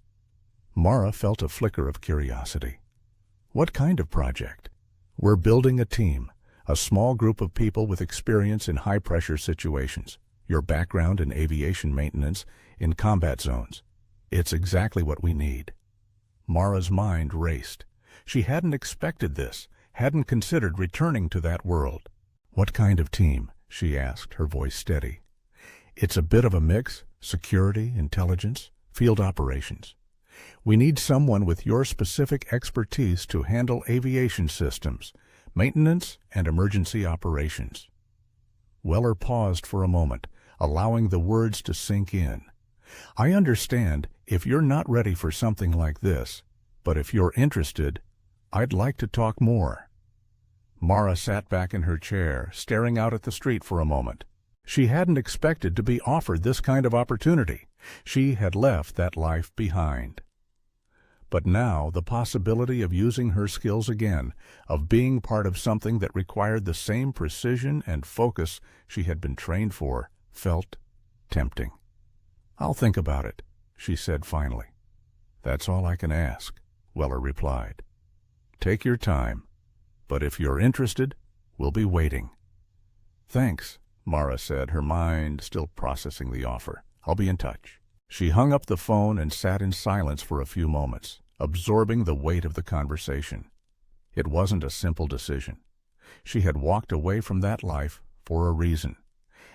Mara felt a flicker of curiosity. What kind of project? We're building a team, a small group of people with experience in high-pressure situations, your background in aviation maintenance, in combat zones. It's exactly what we need. Mara's mind raced. She hadn't expected this, hadn't considered returning to that world. What kind of team? She asked, her voice steady. It's a bit of a mix, security, intelligence, field operations. We need someone with your specific expertise to handle aviation systems, maintenance, and emergency operations. Weller paused for a moment, allowing the words to sink in. I understand if you're not ready for something like this, but if you're interested, I'd like to talk more. Mara sat back in her chair, staring out at the street for a moment. She hadn't expected to be offered this kind of opportunity. She had left that life behind. But now the possibility of using her skills again, of being part of something that required the same precision and focus she had been trained for, felt tempting. I'll think about it, she said finally. That's all I can ask, Weller replied. Take your time, but if you're interested, we'll be waiting. Thanks, Mara said, her mind still processing the offer. I'll be in touch. She hung up the phone and sat in silence for a few moments, absorbing the weight of the conversation. It wasn't a simple decision. She had walked away from that life for a reason,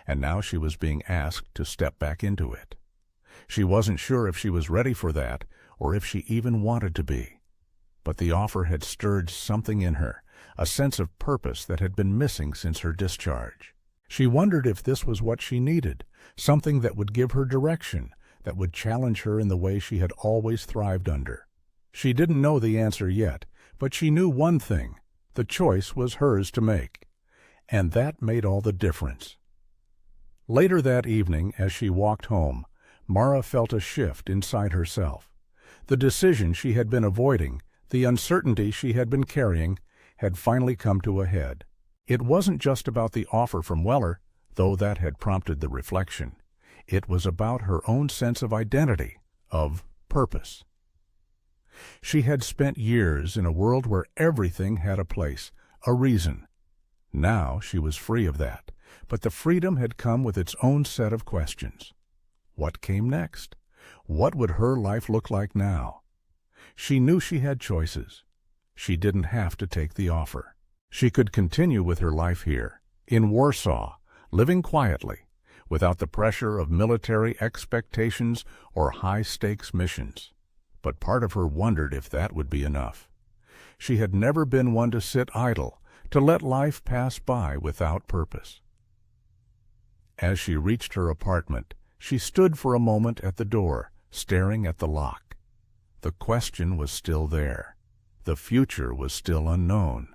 and now she was being asked to step back into it. She wasn't sure if she was ready for that, or if she even wanted to be. But the offer had stirred something in her, a sense of purpose that had been missing since her discharge. She wondered if this was what she needed, something that would give her direction, that would challenge her in the way she had always thrived under. She didn't know the answer yet, but she knew one thing: the choice was hers to make. And that made all the difference. Later that evening, as she walked home, Mara felt a shift inside herself. The decision she had been avoiding, the uncertainty she had been carrying, had finally come to a head. It wasn't just about the offer from Weller, though that had prompted the reflection. It was about her own sense of identity, of purpose. She had spent years in a world where everything had a place, a reason. Now she was free of that, but the freedom had come with its own set of questions. What came next? What would her life look like now? She knew she had choices. She didn't have to take the offer. She could continue with her life here, in Warsaw, living quietly, without the pressure of military expectations or high-stakes missions. But part of her wondered if that would be enough. She had never been one to sit idle, to let life pass by without purpose. As she reached her apartment, she stood for a moment at the door, staring at the lock. The question was still there. The future was still unknown.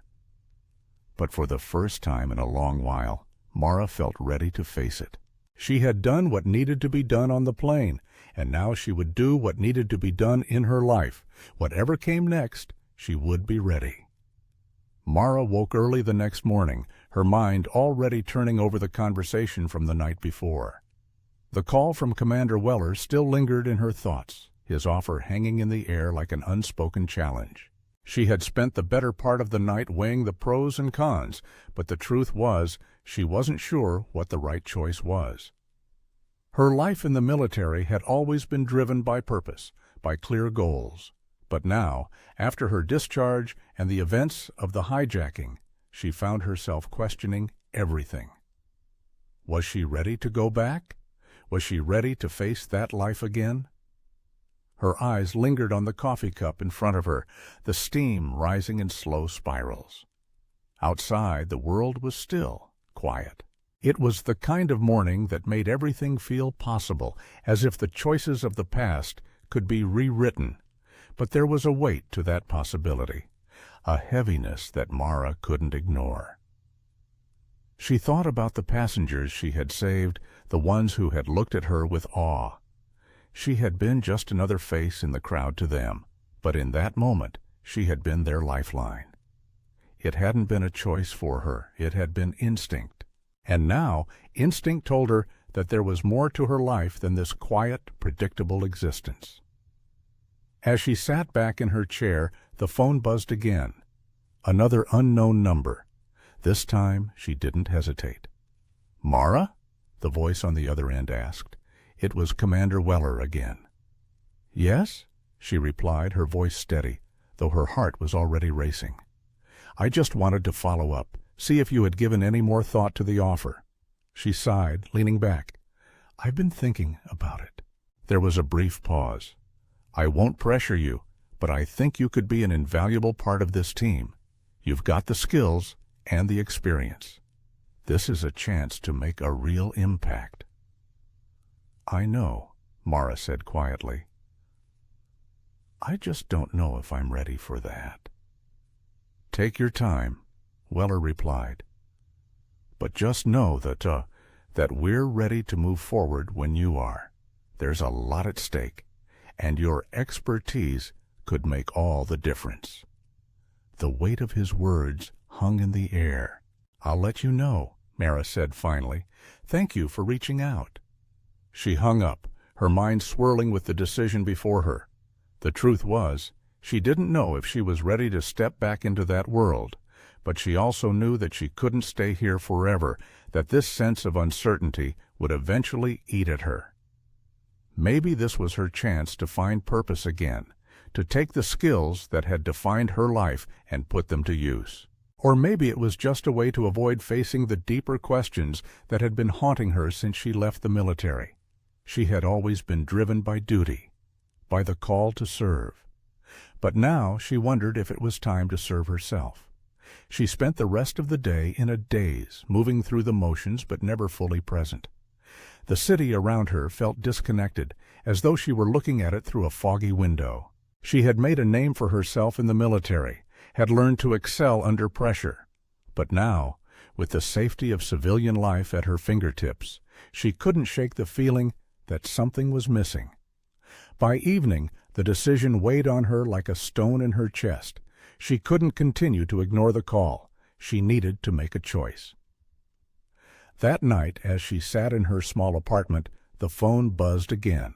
But for the first time in a long while, Mara felt ready to face it. She had done what needed to be done on the plane, and now she would do what needed to be done in her life. Whatever came next, she would be ready. Mara woke early the next morning, her mind already turning over the conversation from the night before. The call from Commander Weller still lingered in her thoughts, his offer hanging in the air like an unspoken challenge. She had spent the better part of the night weighing the pros and cons, but the truth was, she wasn't sure what the right choice was. Her life in the military had always been driven by purpose, by clear goals. But now, after her discharge and the events of the hijacking, she found herself questioning everything. Was she ready to go back? Was she ready to face that life again? Her eyes lingered on the coffee cup in front of her, the steam rising in slow spirals. Outside, the world was still, quiet. It was the kind of morning that made everything feel possible, as if the choices of the past could be rewritten. But there was a weight to that possibility, a heaviness that Mara couldn't ignore. She thought about the passengers she had saved, the ones who had looked at her with awe. She had been just another face in the crowd to them, but in that moment she had been their lifeline. It hadn't been a choice for her, it had been instinct. And now instinct told her that there was more to her life than this quiet, predictable existence. As she sat back in her chair, the phone buzzed again. Another unknown number. This time, she didn't hesitate. "Mara?" the voice on the other end asked. It was Commander Weller again. "Yes?" she replied, her voice steady, though her heart was already racing. "I just wanted to follow up, see if you had given any more thought to the offer." She sighed, leaning back. "I've been thinking about it." There was a brief pause. "I won't pressure you, but I think you could be an invaluable part of this team. You've got the skills and the experience. This is a chance to make a real impact." "I know," Mara said quietly. "I just don't know if I'm ready for that." "Take your time," Weller replied. "But just know that we're ready to move forward when you are. There's a lot at stake, and your expertise could make all the difference." The weight of his words hung in the air. "I'll let you know," Mara said finally. "Thank you for reaching out." She hung up, her mind swirling with the decision before her. The truth was, she didn't know if she was ready to step back into that world, but she also knew that she couldn't stay here forever, that this sense of uncertainty would eventually eat at her. Maybe this was her chance to find purpose again, to take the skills that had defined her life and put them to use. Or maybe it was just a way to avoid facing the deeper questions that had been haunting her since she left the military. She had always been driven by duty, by the call to serve. But now she wondered if it was time to serve herself. She spent the rest of the day in a daze, moving through the motions but never fully present. The city around her felt disconnected, as though she were looking at it through a foggy window. She had made a name for herself in the military, had learned to excel under pressure. But now, with the safety of civilian life at her fingertips, she couldn't shake the feeling that something was missing. By evening, the decision weighed on her like a stone in her chest. She couldn't continue to ignore the call. She needed to make a choice. That night, as she sat in her small apartment, the phone buzzed again.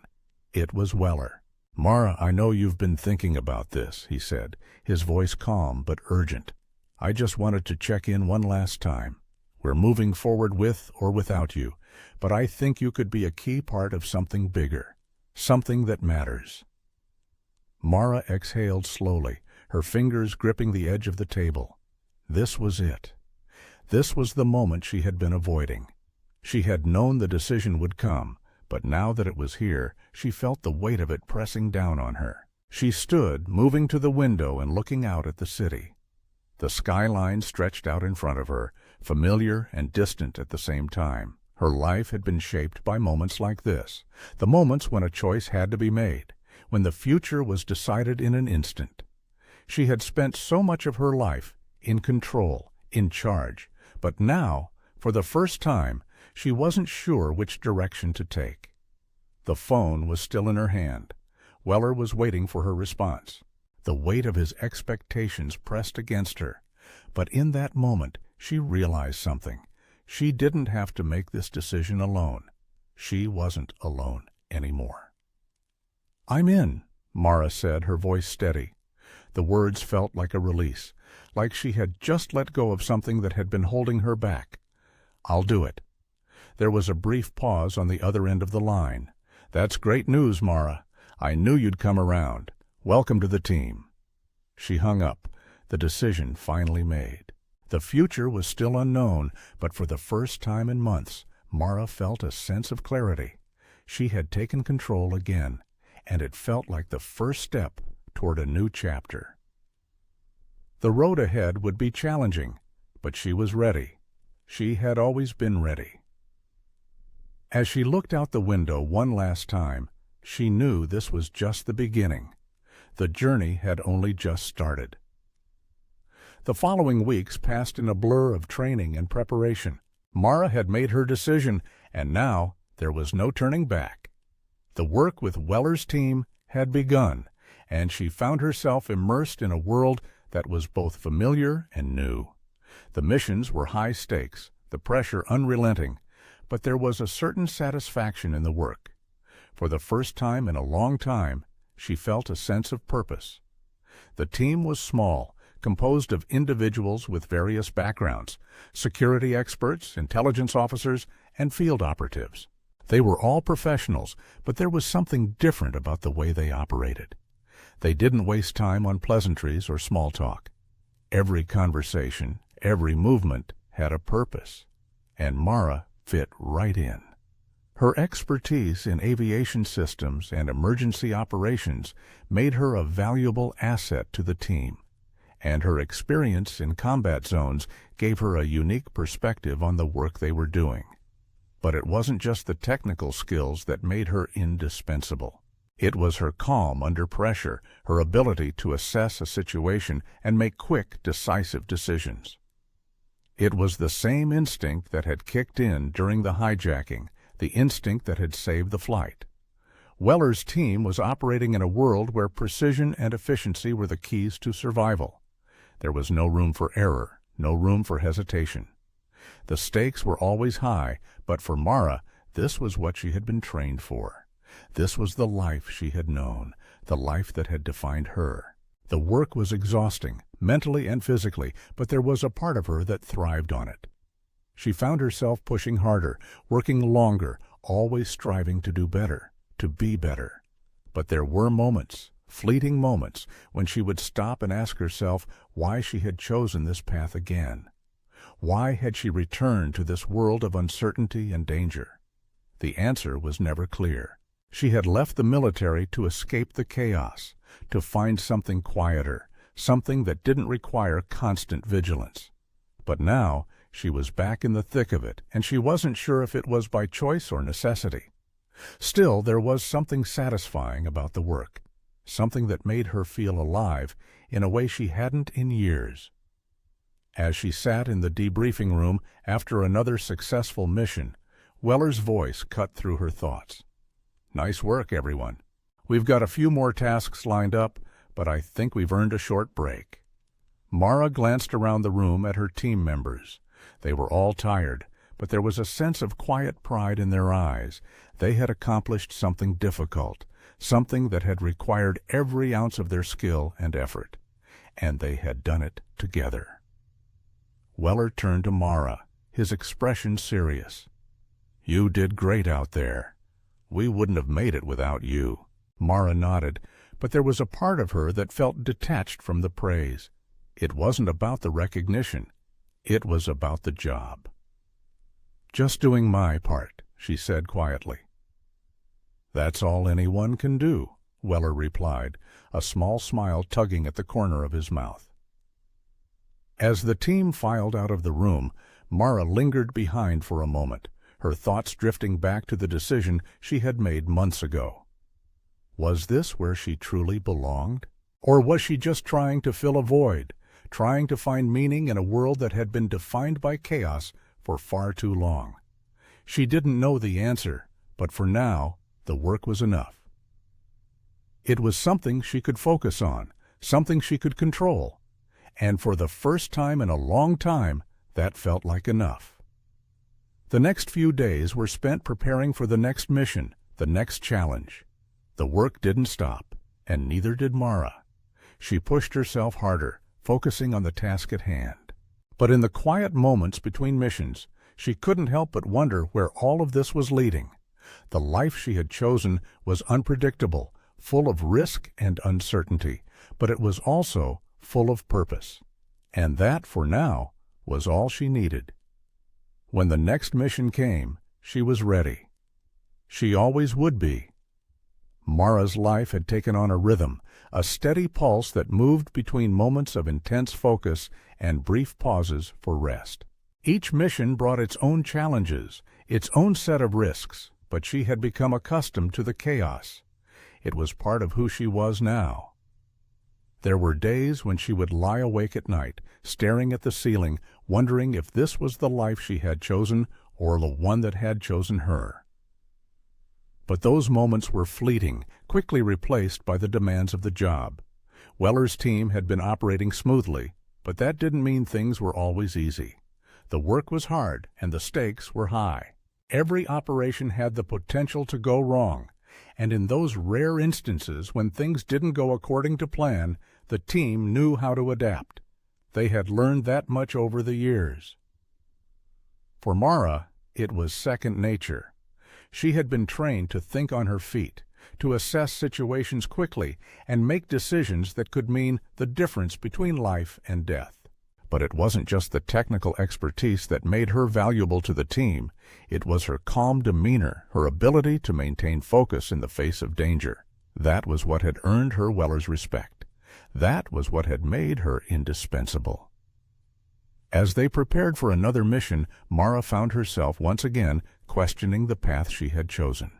It was Weller. "Mara, I know you've been thinking about this," he said, his voice calm but urgent. "I just wanted to check in one last time. We're moving forward with or without you, but I think you could be a key part of something bigger, something that matters." Mara exhaled slowly, her fingers gripping the edge of the table. This was it. This was the moment she had been avoiding. She had known the decision would come, but now that it was here, she felt the weight of it pressing down on her. She stood, moving to the window and looking out at the city. The skyline stretched out in front of her, familiar and distant at the same time. Her life had been shaped by moments like this, the moments when a choice had to be made, when the future was decided in an instant. She had spent so much of her life in control, in charge, but now, for the first time, she wasn't sure which direction to take. The phone was still in her hand. Weller was waiting for her response. The weight of his expectations pressed against her. But in that moment, she realized something. She didn't have to make this decision alone. She wasn't alone anymore. "I'm in," Mara said, her voice steady. The words felt like a release, like she had just let go of something that had been holding her back. "I'll do it." There was a brief pause on the other end of the line. "That's great news, Mara. I knew you'd come around. Welcome to the team." She hung up, the decision finally made. The future was still unknown, but for the first time in months, Mara felt a sense of clarity. She had taken control again, and it felt like the first step toward a new chapter. The road ahead would be challenging, but she was ready. She had always been ready. As she looked out the window one last time, she knew this was just the beginning. The journey had only just started. The following weeks passed in a blur of training and preparation. Mara had made her decision, and now there was no turning back. The work with Weller's team had begun, and she found herself immersed in a world that was both familiar and new. The missions were high stakes, the pressure unrelenting, but there was a certain satisfaction in the work. For the first time in a long time, she felt a sense of purpose. The team was small, composed of individuals with various backgrounds, security experts, intelligence officers, and field operatives. They were all professionals, but there was something different about the way they operated. They didn't waste time on pleasantries or small talk. Every conversation, every movement had a purpose, and Mara fit right in. Her expertise in aviation systems and emergency operations made her a valuable asset to the team, and her experience in combat zones gave her a unique perspective on the work they were doing. But it wasn't just the technical skills that made her indispensable. It was her calm under pressure, her ability to assess a situation and make quick, decisive decisions. It was the same instinct that had kicked in during the hijacking, the instinct that had saved the flight. Weller's team was operating in a world where precision and efficiency were the keys to survival. There was no room for error, no room for hesitation. The stakes were always high, but for Mara, this was what she had been trained for. This was the life she had known, the life that had defined her. The work was exhausting, mentally and physically, but there was a part of her that thrived on it. She found herself pushing harder, working longer, always striving to do better, to be better. But there were moments, fleeting moments, when she would stop and ask herself why she had chosen this path again. Why had she returned to this world of uncertainty and danger? The answer was never clear. She had left the military to escape the chaos, to find something quieter, something that didn't require constant vigilance. But now she was back in the thick of it, and she wasn't sure if it was by choice or necessity. Still, there was something satisfying about the work, something that made her feel alive in a way she hadn't in years. As she sat in the debriefing room after another successful mission, Weller's voice cut through her thoughts. "Nice work, everyone. We've got a few more tasks lined up, but I think we've earned a short break." Mara glanced around the room at her team members. They were all tired, but there was a sense of quiet pride in their eyes. They had accomplished something difficult, something that had required every ounce of their skill and effort, and they had done it together. Weller turned to Mara, his expression serious. "You did great out there. We wouldn't have made it without you." Mara nodded, but there was a part of her that felt detached from the praise. It wasn't about the recognition. It was about the job. "Just doing my part," she said quietly. "That's all anyone can do," Weller replied, a small smile tugging at the corner of his mouth. As the team filed out of the room, Mara lingered behind for a moment, her thoughts drifting back to the decision she had made months ago. Was this where she truly belonged? Or was she just trying to fill a void, trying to find meaning in a world that had been defined by chaos for far too long? She didn't know the answer, but for now, the work was enough. It was something she could focus on, something she could control, and for the first time in a long time, that felt like enough. The next few days were spent preparing for the next mission, the next challenge. The work didn't stop, and neither did Mara. She pushed herself harder, focusing on the task at hand. But in the quiet moments between missions, she couldn't help but wonder where all of this was leading. The life she had chosen was unpredictable, full of risk and uncertainty, but it was also full of purpose. And that, for now, was all she needed. When the next mission came, she was ready. She always would be. Mara's life had taken on a rhythm, a steady pulse that moved between moments of intense focus and brief pauses for rest. Each mission brought its own challenges, its own set of risks, but she had become accustomed to the chaos. It was part of who she was now. There were days when she would lie awake at night, staring at the ceiling, wondering if this was the life she had chosen or the one that had chosen her. But those moments were fleeting, quickly replaced by the demands of the job. Weller's team had been operating smoothly, but that didn't mean things were always easy. The work was hard, and the stakes were high. Every operation had the potential to go wrong, And in those rare instances when things didn't go according to plan, the team knew how to adapt. They had learned that much over the years. For Mara, it was second nature. She had been trained to think on her feet, to assess situations quickly, and make decisions that could mean the difference between life and death. But it wasn't just the technical expertise that made her valuable to the team. It was her calm demeanor, her ability to maintain focus in the face of danger. That was what had earned her Weller's respect. That was what had made her indispensable. As they prepared for another mission, Mara found herself once again questioning the path she had chosen.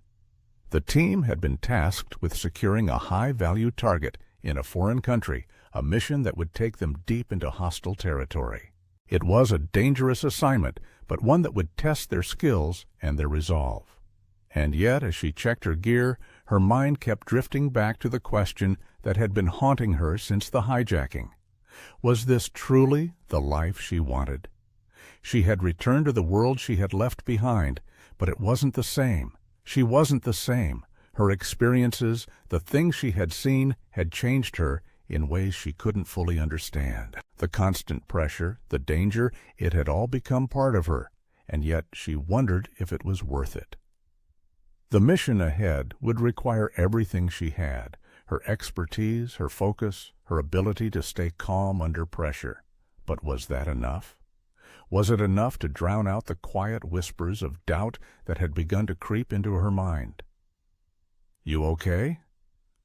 The team had been tasked with securing a high-value target in a foreign country, a mission that would take them deep into hostile territory. It was a dangerous assignment, but one that would test their skills and their resolve. And yet, as she checked her gear, her mind kept drifting back to the question that had been haunting her since the hijacking. Was this truly the life she wanted? She had returned to the world she had left behind, but it wasn't the same. She wasn't the same. Her experiences, the things she had seen, had changed her in ways she couldn't fully understand. The constant pressure, the danger, it had all become part of her, and yet she wondered if it was worth it. The mission ahead would require everything she had, her expertise, her focus, her ability to stay calm under pressure. But was that enough? Was it enough to drown out the quiet whispers of doubt that had begun to creep into her mind? "You okay?"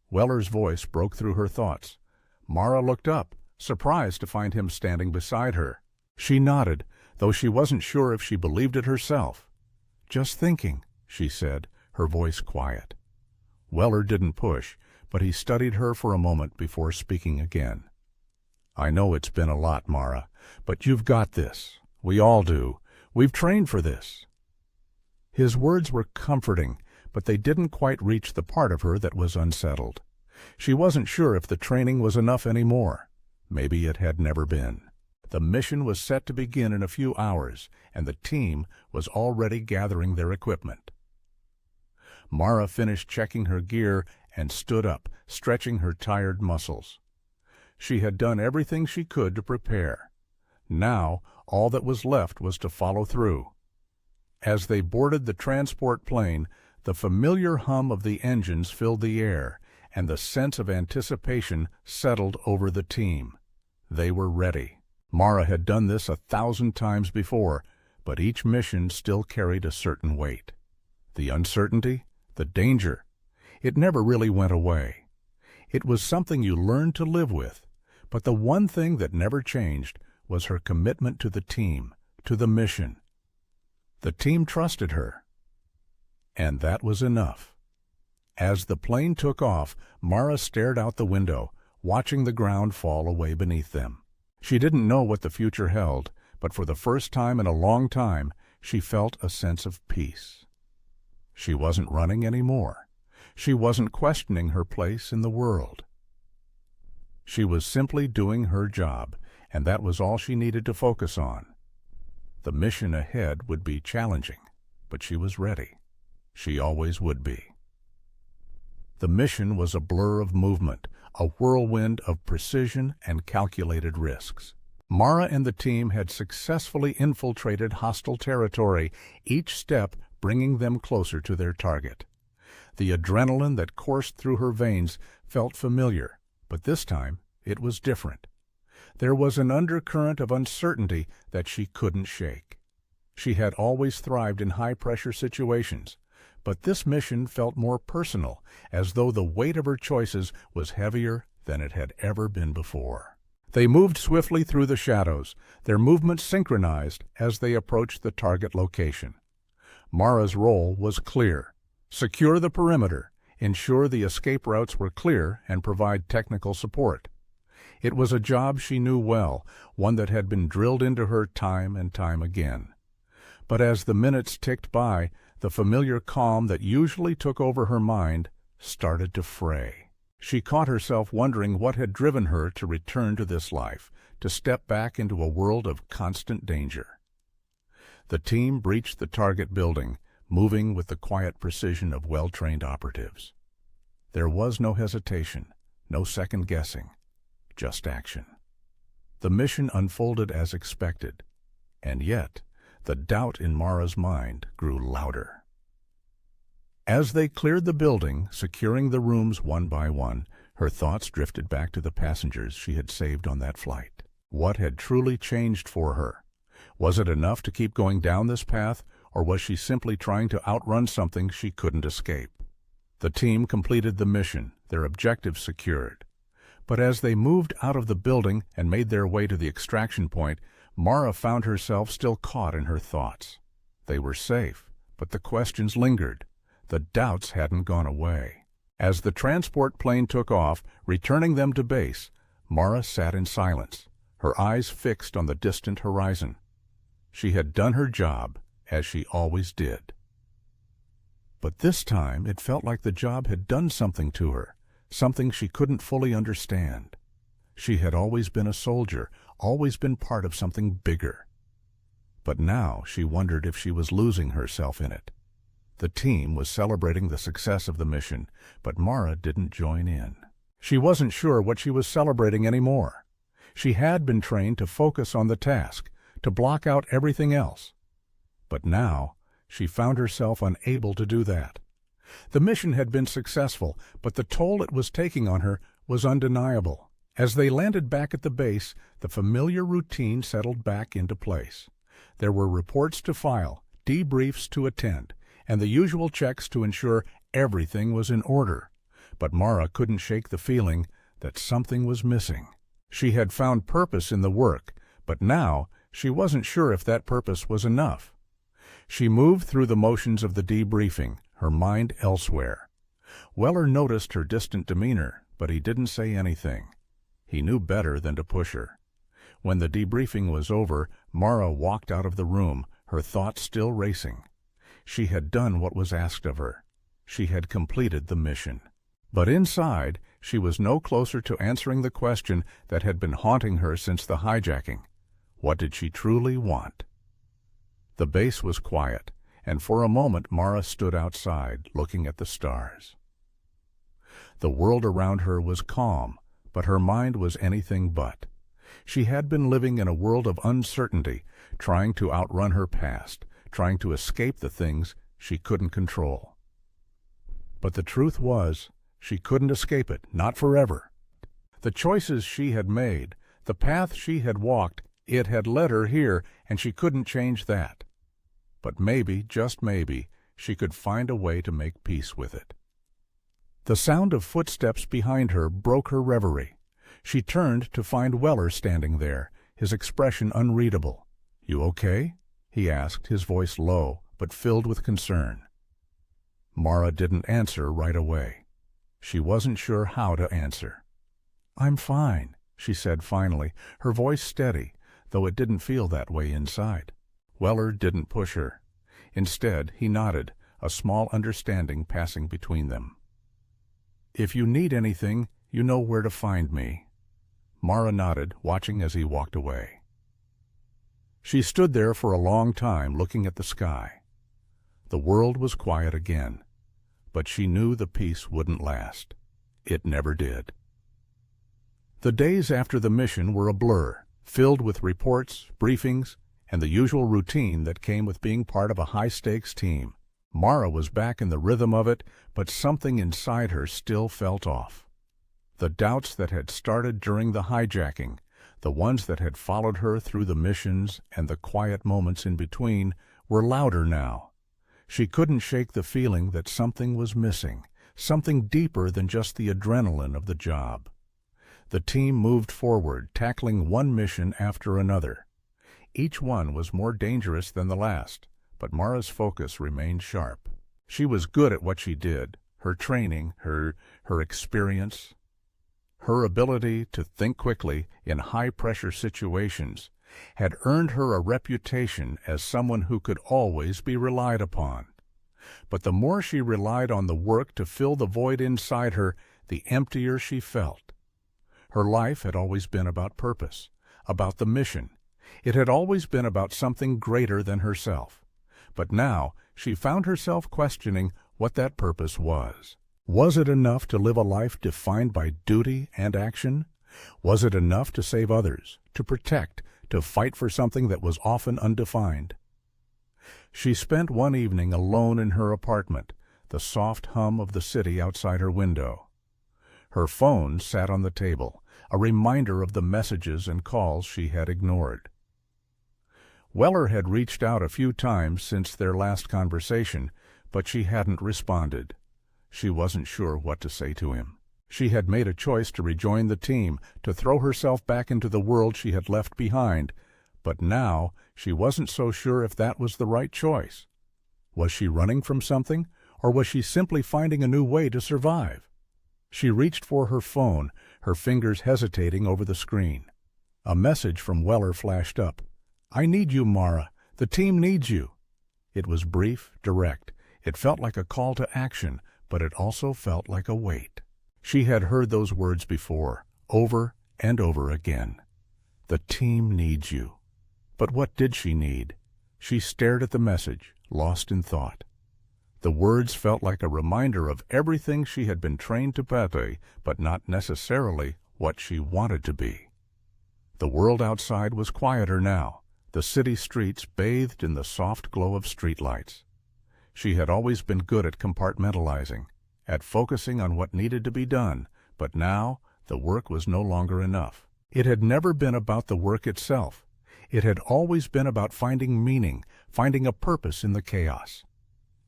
Weller's voice broke through her thoughts. Mara looked up, surprised to find him standing beside her. She nodded, though she wasn't sure if she believed it herself. "Just thinking," she said, her voice quiet. Weller didn't push, but he studied her for a moment before speaking again. "I know it's been a lot, Mara, but you've got this. We all do. We've trained for this." His words were comforting, but they didn't quite reach the part of her that was unsettled. She wasn't sure if the training was enough anymore. Maybe it had never been. The mission was set to begin in a few hours, and the team was already gathering their equipment. Mara finished checking her gear and stood up, stretching her tired muscles. She had done everything she could to prepare. Now, all that was left was to follow through. As they boarded the transport plane, the familiar hum of the engines filled the air, and the sense of anticipation settled over the team. They were ready. Mara had done this 1,000 times before, but each mission still carried a certain weight. The uncertainty, the danger, it never really went away. It was something you learned to live with, but the one thing that never changed was her commitment to the team, to the mission. The team trusted her, and that was enough. As the plane took off, Mara stared out the window, watching the ground fall away beneath them. She didn't know what the future held, but for the first time in a long time, she felt a sense of peace. She wasn't running anymore. She wasn't questioning her place in the world. She was simply doing her job, and that was all she needed to focus on. The mission ahead would be challenging, but she was ready. She always would be. The mission was a blur of movement, a whirlwind of precision and calculated risks. Mara and the team had successfully infiltrated hostile territory, each step bringing them closer to their target. The adrenaline that coursed through her veins felt familiar, but this time it was different. There was an undercurrent of uncertainty that she couldn't shake. She had always thrived in high-pressure situations, but this mission felt more personal, as though the weight of her choices was heavier than it had ever been before. They moved swiftly through the shadows, their movements synchronized as they approached the target location. Mara's role was clear: secure the perimeter, ensure the escape routes were clear, and provide technical support. It was a job she knew well, one that had been drilled into her time and time again. But as the minutes ticked by, the familiar calm that usually took over her mind started to fray. She caught herself wondering what had driven her to return to this life, to step back into a world of constant danger. The team breached the target building, moving with the quiet precision of well-trained operatives. There was no hesitation, no second guessing, just action. The mission unfolded as expected, and yet the doubt in Mara's mind grew louder. As they cleared the building, securing the rooms one by one, her thoughts drifted back to the passengers she had saved on that flight. What had truly changed for her? Was it enough to keep going down this path, or was she simply trying to outrun something she couldn't escape? The team completed the mission, their objectives secured. But as they moved out of the building and made their way to the extraction point, Mara found herself still caught in her thoughts. They were safe, but the questions lingered. The doubts hadn't gone away. As the transport plane took off, returning them to base, Mara sat in silence, her eyes fixed on the distant horizon. She had done her job, as she always did. But this time it felt like the job had done something to her, something she couldn't fully understand. She had always been a soldier, always been part of something bigger. But now she wondered if she was losing herself in it. The team was celebrating the success of the mission, but Mara didn't join in. She wasn't sure what she was celebrating anymore. She had been trained to focus on the task, to block out everything else. But now she found herself unable to do that. The mission had been successful, but the toll it was taking on her was undeniable. As they landed back at the base, the familiar routine settled back into place. There were reports to file, debriefs to attend, and the usual checks to ensure everything was in order. But Mara couldn't shake the feeling that something was missing. She had found purpose in the work, but now she wasn't sure if that purpose was enough. She moved through the motions of the debriefing, her mind elsewhere. Weller noticed her distant demeanor, but he didn't say anything. He knew better than to push her. When the debriefing was over, Mara walked out of the room, her thoughts still racing. She had done what was asked of her. She had completed the mission. But inside, she was no closer to answering the question that had been haunting her since the hijacking. What did she truly want? The base was quiet, and for a moment Mara stood outside, looking at the stars. The world around her was calm, but her mind was anything but. She had been living in a world of uncertainty, trying to outrun her past, trying to escape the things she couldn't control. But the truth was, she couldn't escape it, not forever. The choices she had made, the path she had walked, it had led her here, and she couldn't change that. But maybe, just maybe, she could find a way to make peace with it. The sound of footsteps behind her broke her reverie. She turned to find Weller standing there, his expression unreadable. "You okay?" he asked, his voice low, but filled with concern. Mara didn't answer right away. She wasn't sure how to answer. "I'm fine," she said finally, her voice steady, though it didn't feel that way inside. Weller didn't push her. Instead, he nodded, a small understanding passing between them. "If you need anything, you know where to find me." Mara nodded, watching as he walked away. She stood there for a long time, looking at the sky. The world was quiet again, but she knew the peace wouldn't last. It never did. The days after the mission were a blur, filled with reports, briefings, and the usual routine that came with being part of a high-stakes team. Mara was back in the rhythm of it, but something inside her still felt off. The doubts that had started during the hijacking, the ones that had followed her through the missions and the quiet moments in between, were louder now. She couldn't shake the feeling that something was missing, something deeper than just the adrenaline of the job. The team moved forward, tackling one mission after another. Each one was more dangerous than the last, but Mara's focus remained sharp. She was good at what she did, her training, her experience. Her ability to think quickly in high-pressure situations had earned her a reputation as someone who could always be relied upon. But the more she relied on the work to fill the void inside her, the emptier she felt. Her life had always been about purpose, about the mission. It had always been about something greater than herself. But now she found herself questioning what that purpose was. Was it enough to live a life defined by duty and action? Was it enough to save others, to protect, to fight for something that was often undefined? She spent one evening alone in her apartment, the soft hum of the city outside her window. Her phone sat on the table, a reminder of the messages and calls she had ignored. Weller had reached out a few times since their last conversation, but she hadn't responded. She wasn't sure what to say to him. She had made a choice to rejoin the team, to throw herself back into the world she had left behind, but now she wasn't so sure if that was the right choice. Was she running from something, or was she simply finding a new way to survive? She reached for her phone, her fingers hesitating over the screen. A message from Weller flashed up. "I need you, Mara. The team needs you." It was brief, direct. It felt like a call to action, but it also felt like a weight. She had heard those words before, over and over again. The team needs you. But what did she need? She stared at the message, lost in thought. The words felt like a reminder of everything she had been trained to be, but not necessarily what she wanted to be. The world outside was quieter now, the city streets bathed in the soft glow of streetlights. She had always been good at compartmentalizing, at focusing on what needed to be done, but now the work was no longer enough. It had never been about the work itself. It had always been about finding meaning, finding a purpose in the chaos.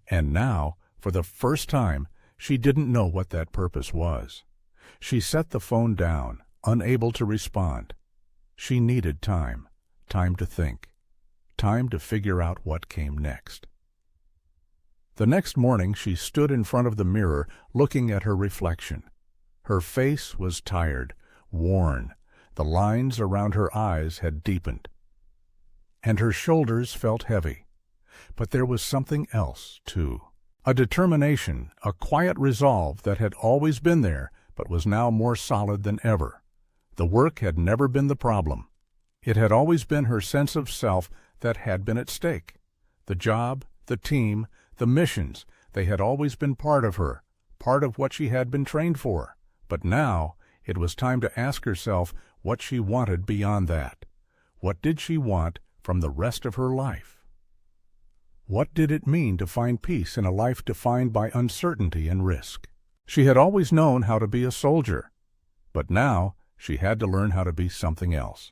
And now, for the first time, she didn't know what that purpose was. She set the phone down, unable to respond. She needed time, time to think, time to figure out what came next. The next morning she stood in front of the mirror, looking at her reflection. Her face was tired, worn. The lines around her eyes had deepened, and her shoulders felt heavy. But there was something else, too. A determination, a quiet resolve that had always been there, but was now more solid than ever. The work had never been the problem. It had always been her sense of self that had been at stake. The job, the team, the missions, they had always been part of her, part of what she had been trained for. But now it was time to ask herself what she wanted beyond that. What did she want from the rest of her life? What did it mean to find peace in a life defined by uncertainty and risk? She had always known how to be a soldier, but now she had to learn how to be something else.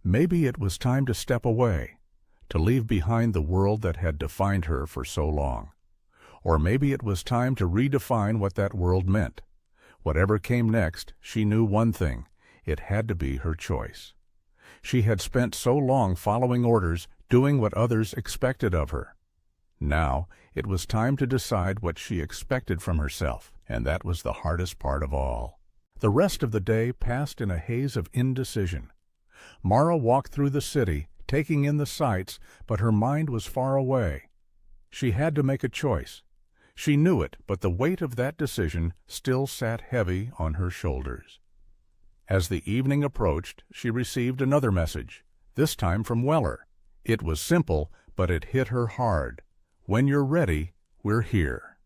Maybe it was time to step away, to leave behind the world that had defined her for so long. Or maybe it was time to redefine what that world meant. Whatever came next, she knew one thing: it had to be her choice. She had spent so long following orders, doing what others expected of her. Now it was time to decide what she expected from herself, and that was the hardest part of all. The rest of the day passed in a haze of indecision. Mara walked through the city, taking in the sights, but her mind was far away. She had to make a choice. She knew it, but the weight of that decision still sat heavy on her shoulders. As the evening approached, she received another message, this time from Weller. It was simple, but it hit her hard. "When you're ready, we're here."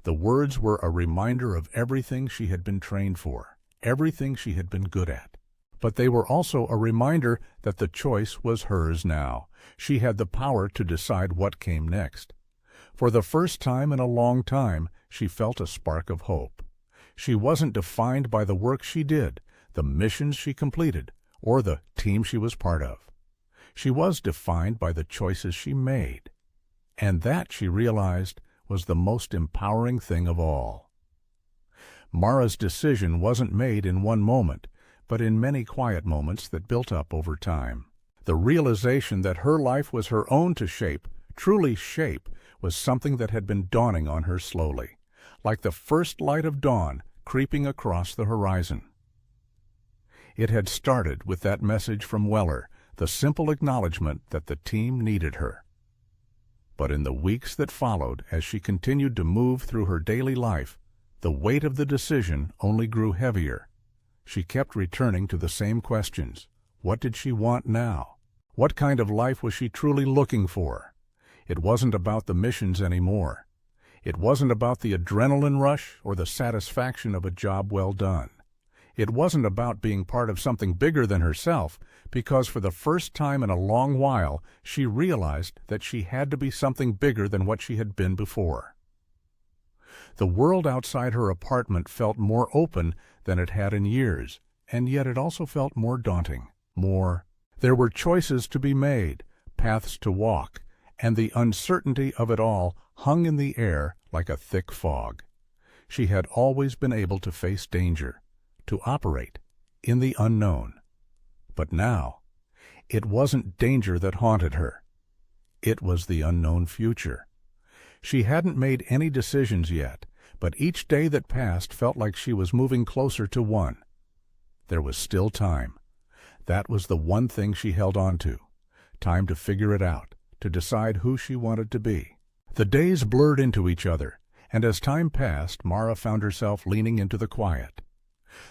The words were a reminder of everything she had been trained for, everything she had been good at. But they were also a reminder that the choice was hers now. She had the power to decide what came next. For the first time in a long time, she felt a spark of hope. She wasn't defined by the work she did, the missions she completed, or the team she was part of. She was defined by the choices she made. And that, she realized, was the most empowering thing of all. Mara's decision wasn't made in one moment, but in many quiet moments that built up over time. The realization that her life was her own to shape, truly shape, was something that had been dawning on her slowly, like the first light of dawn creeping across the horizon. It had started with that message from Weller, the simple acknowledgement that the team needed her. But in the weeks that followed, as she continued to move through her daily life, the weight of the decision only grew heavier. She kept returning to the same questions. What did she want now? What kind of life was she truly looking for? It wasn't about the missions anymore. It wasn't about the adrenaline rush or the satisfaction of a job well done. It wasn't about being part of something bigger than herself, because for the first time in a long while, she realized that she had to be something bigger than what she had been before. The world outside her apartment felt more open than it had in years, and yet it also felt more daunting, There were choices to be made, paths to walk, and the uncertainty of it all hung in the air like a thick fog. She had always been able to face danger, to operate in the unknown. But now, it wasn't danger that haunted her. It was the unknown future. She hadn't made any decisions yet, but each day that passed felt like she was moving closer to one. There was still time. That was the one thing she held on to. Time to figure it out, to decide who she wanted to be. The days blurred into each other, and as time passed, Mara found herself leaning into the quiet.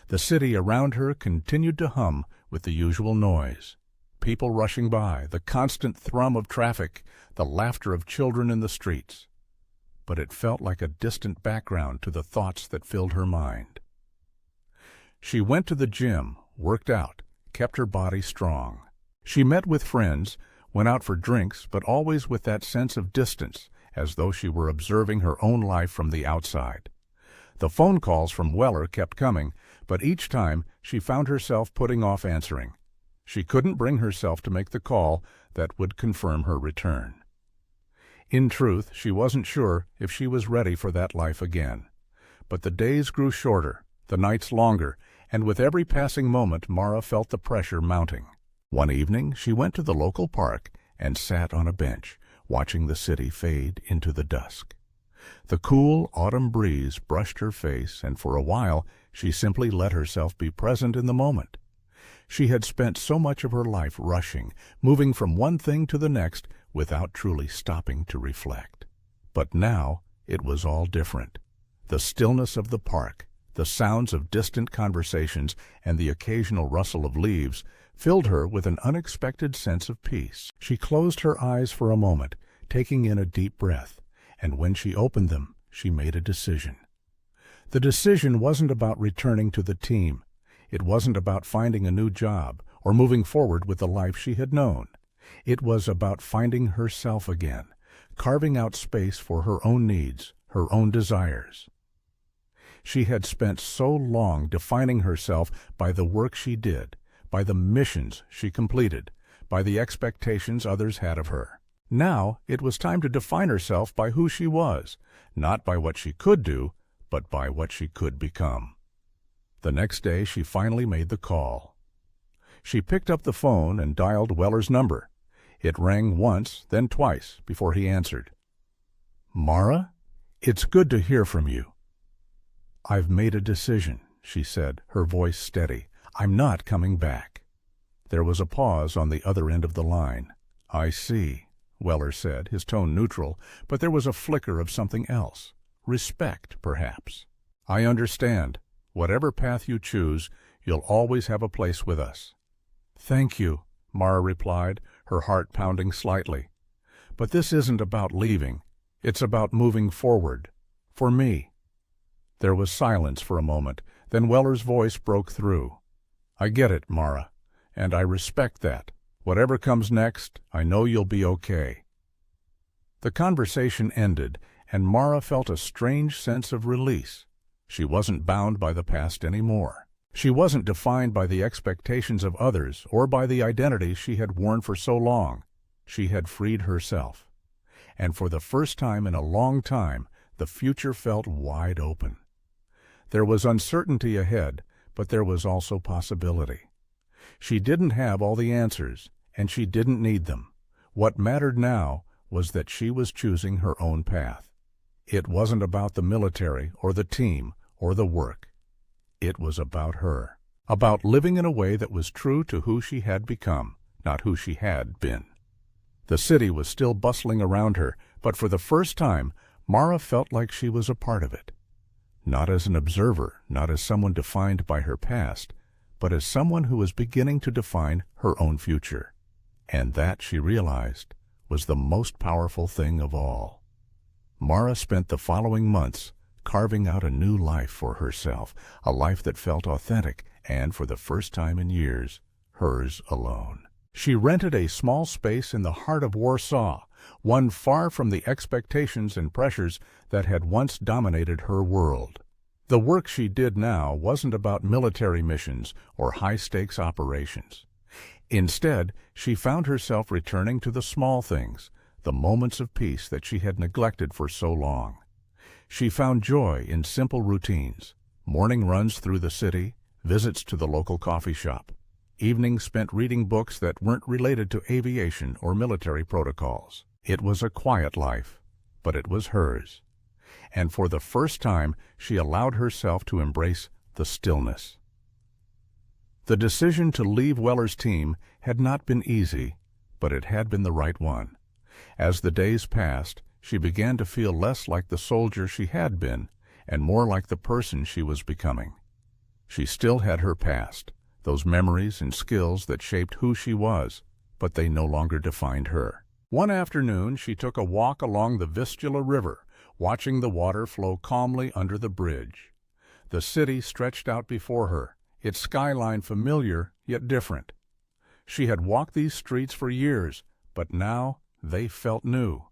The city around her continued to hum with the usual noise. People rushing by, the constant thrum of traffic, the laughter of children in the streets. But it felt like a distant background to the thoughts that filled her mind. She went to the gym, worked out, kept her body strong. She met with friends, went out for drinks, but always with that sense of distance, as though she were observing her own life from the outside. The phone calls from Weller kept coming, but each time she found herself putting off answering. She couldn't bring herself to make the call that would confirm her return. In truth, she wasn't sure if she was ready for that life again. But the days grew shorter, the nights longer, and with every passing moment Mara felt the pressure mounting. One evening she went to the local park and sat on a bench, watching the city fade into the dusk. The cool autumn breeze brushed her face, and for a while she simply let herself be present in the moment. She had spent so much of her life rushing, moving from one thing to the next without truly stopping to reflect. But now it was all different. The stillness of the park, the sounds of distant conversations, and the occasional rustle of leaves filled her with an unexpected sense of peace. She closed her eyes for a moment, taking in a deep breath, and when she opened them, she made a decision. The decision wasn't about returning to the team. It wasn't about finding a new job or moving forward with the life she had known. It was about finding herself again, carving out space for her own needs, her own desires. She had spent so long defining herself by the work she did, by the missions she completed, by the expectations others had of her. Now it was time to define herself by who she was, not by what she could do, but by what she could become. The next day she finally made the call. She picked up the phone and dialed Weller's number. It rang once, then twice, before he answered. "Mara, it's good to hear from you." "I've made a decision," she said, her voice steady. "I'm not coming back." There was a pause on the other end of the line. "I see," Weller said, his tone neutral, but there was a flicker of something else. Respect, perhaps. "I understand. Whatever path you choose, you'll always have a place with us." "Thank you," Mara replied, her heart pounding slightly. "But this isn't about leaving. It's about moving forward. For me." There was silence for a moment, then Weller's voice broke through. "I get it, Mara, and I respect that. Whatever comes next, I know you'll be okay." The conversation ended, and Mara felt a strange sense of release. She wasn't bound by the past anymore. She wasn't defined by the expectations of others or by the identity she had worn for so long. She had freed herself. And for the first time in a long time, the future felt wide open. There was uncertainty ahead, but there was also possibility. She didn't have all the answers, and she didn't need them. What mattered now was that she was choosing her own path. It wasn't about the military or the team or the work. It was about her, about living in a way that was true to who she had become, not who she had been. The city was still bustling around her, but for the first time, Mara felt like she was a part of it. Not as an observer, not as someone defined by her past, but as someone who was beginning to define her own future. And that, she realized, was the most powerful thing of all. Mara spent the following months carving out a new life for herself, a life that felt authentic and, for the first time in years, hers alone. She rented a small space in the heart of Warsaw, one far from the expectations and pressures that had once dominated her world. The work she did now wasn't about military missions or high-stakes operations. Instead, she found herself returning to the small things, the moments of peace that she had neglected for so long. She found joy in simple routines, morning runs through the city, visits to the local coffee shop, evenings spent reading books that weren't related to aviation or military protocols. It was a quiet life, but it was hers. And for the first time, she allowed herself to embrace the stillness. The decision to leave Weller's team had not been easy, but it had been the right one. As the days passed, she began to feel less like the soldier she had been and more like the person she was becoming. She still had her past, those memories and skills that shaped who she was, but they no longer defined her. One afternoon, she took a walk along the Vistula River, watching the water flow calmly under the bridge. The city stretched out before her, its skyline familiar yet different. She had walked these streets for years, but now they felt new.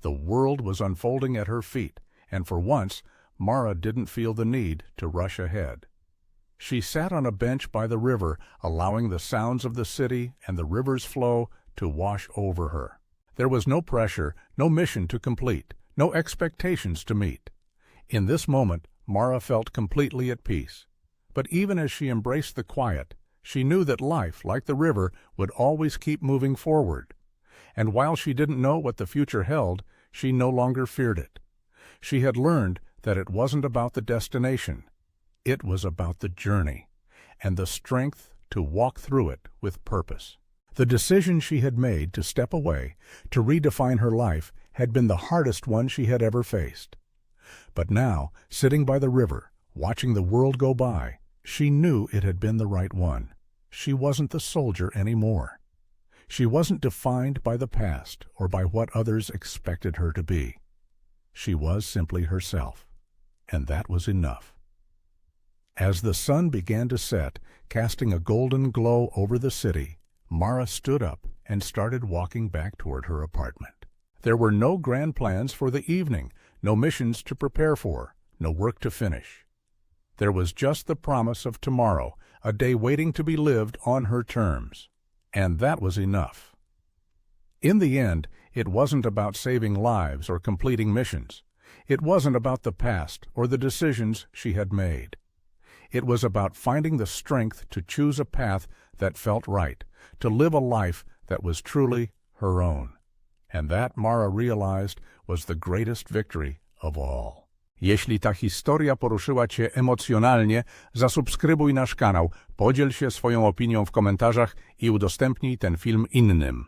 The world was unfolding at her feet, and for once, Mara didn't feel the need to rush ahead. She sat on a bench by the river, allowing the sounds of the city and the river's flow to wash over her. There was no pressure, no mission to complete, no expectations to meet. In this moment, Mara felt completely at peace. But even as she embraced the quiet, she knew that life, like the river, would always keep moving forward. And while she didn't know what the future held, she no longer feared it. She had learned that it wasn't about the destination. It was about the journey, and the strength to walk through it with purpose. The decision she had made to step away, to redefine her life, had been the hardest one she had ever faced. But now, sitting by the river, watching the world go by, she knew it had been the right one. She wasn't the soldier anymore. She wasn't defined by the past or by what others expected her to be. She was simply herself, and that was enough. As the sun began to set, casting a golden glow over the city, Mara stood up and started walking back toward her apartment. There were no grand plans for the evening, no missions to prepare for, no work to finish. There was just the promise of tomorrow, a day waiting to be lived on her terms. And that was enough. In the end, it wasn't about saving lives or completing missions. It wasn't about the past or the decisions she had made. It was about finding the strength to choose a path that felt right, to live a life that was truly her own. And that, Mara realized, was the greatest victory of all. Jeśli ta historia poruszyła Cię emocjonalnie, zasubskrybuj nasz kanał, podziel się swoją opinią w komentarzach i udostępnij ten film innym.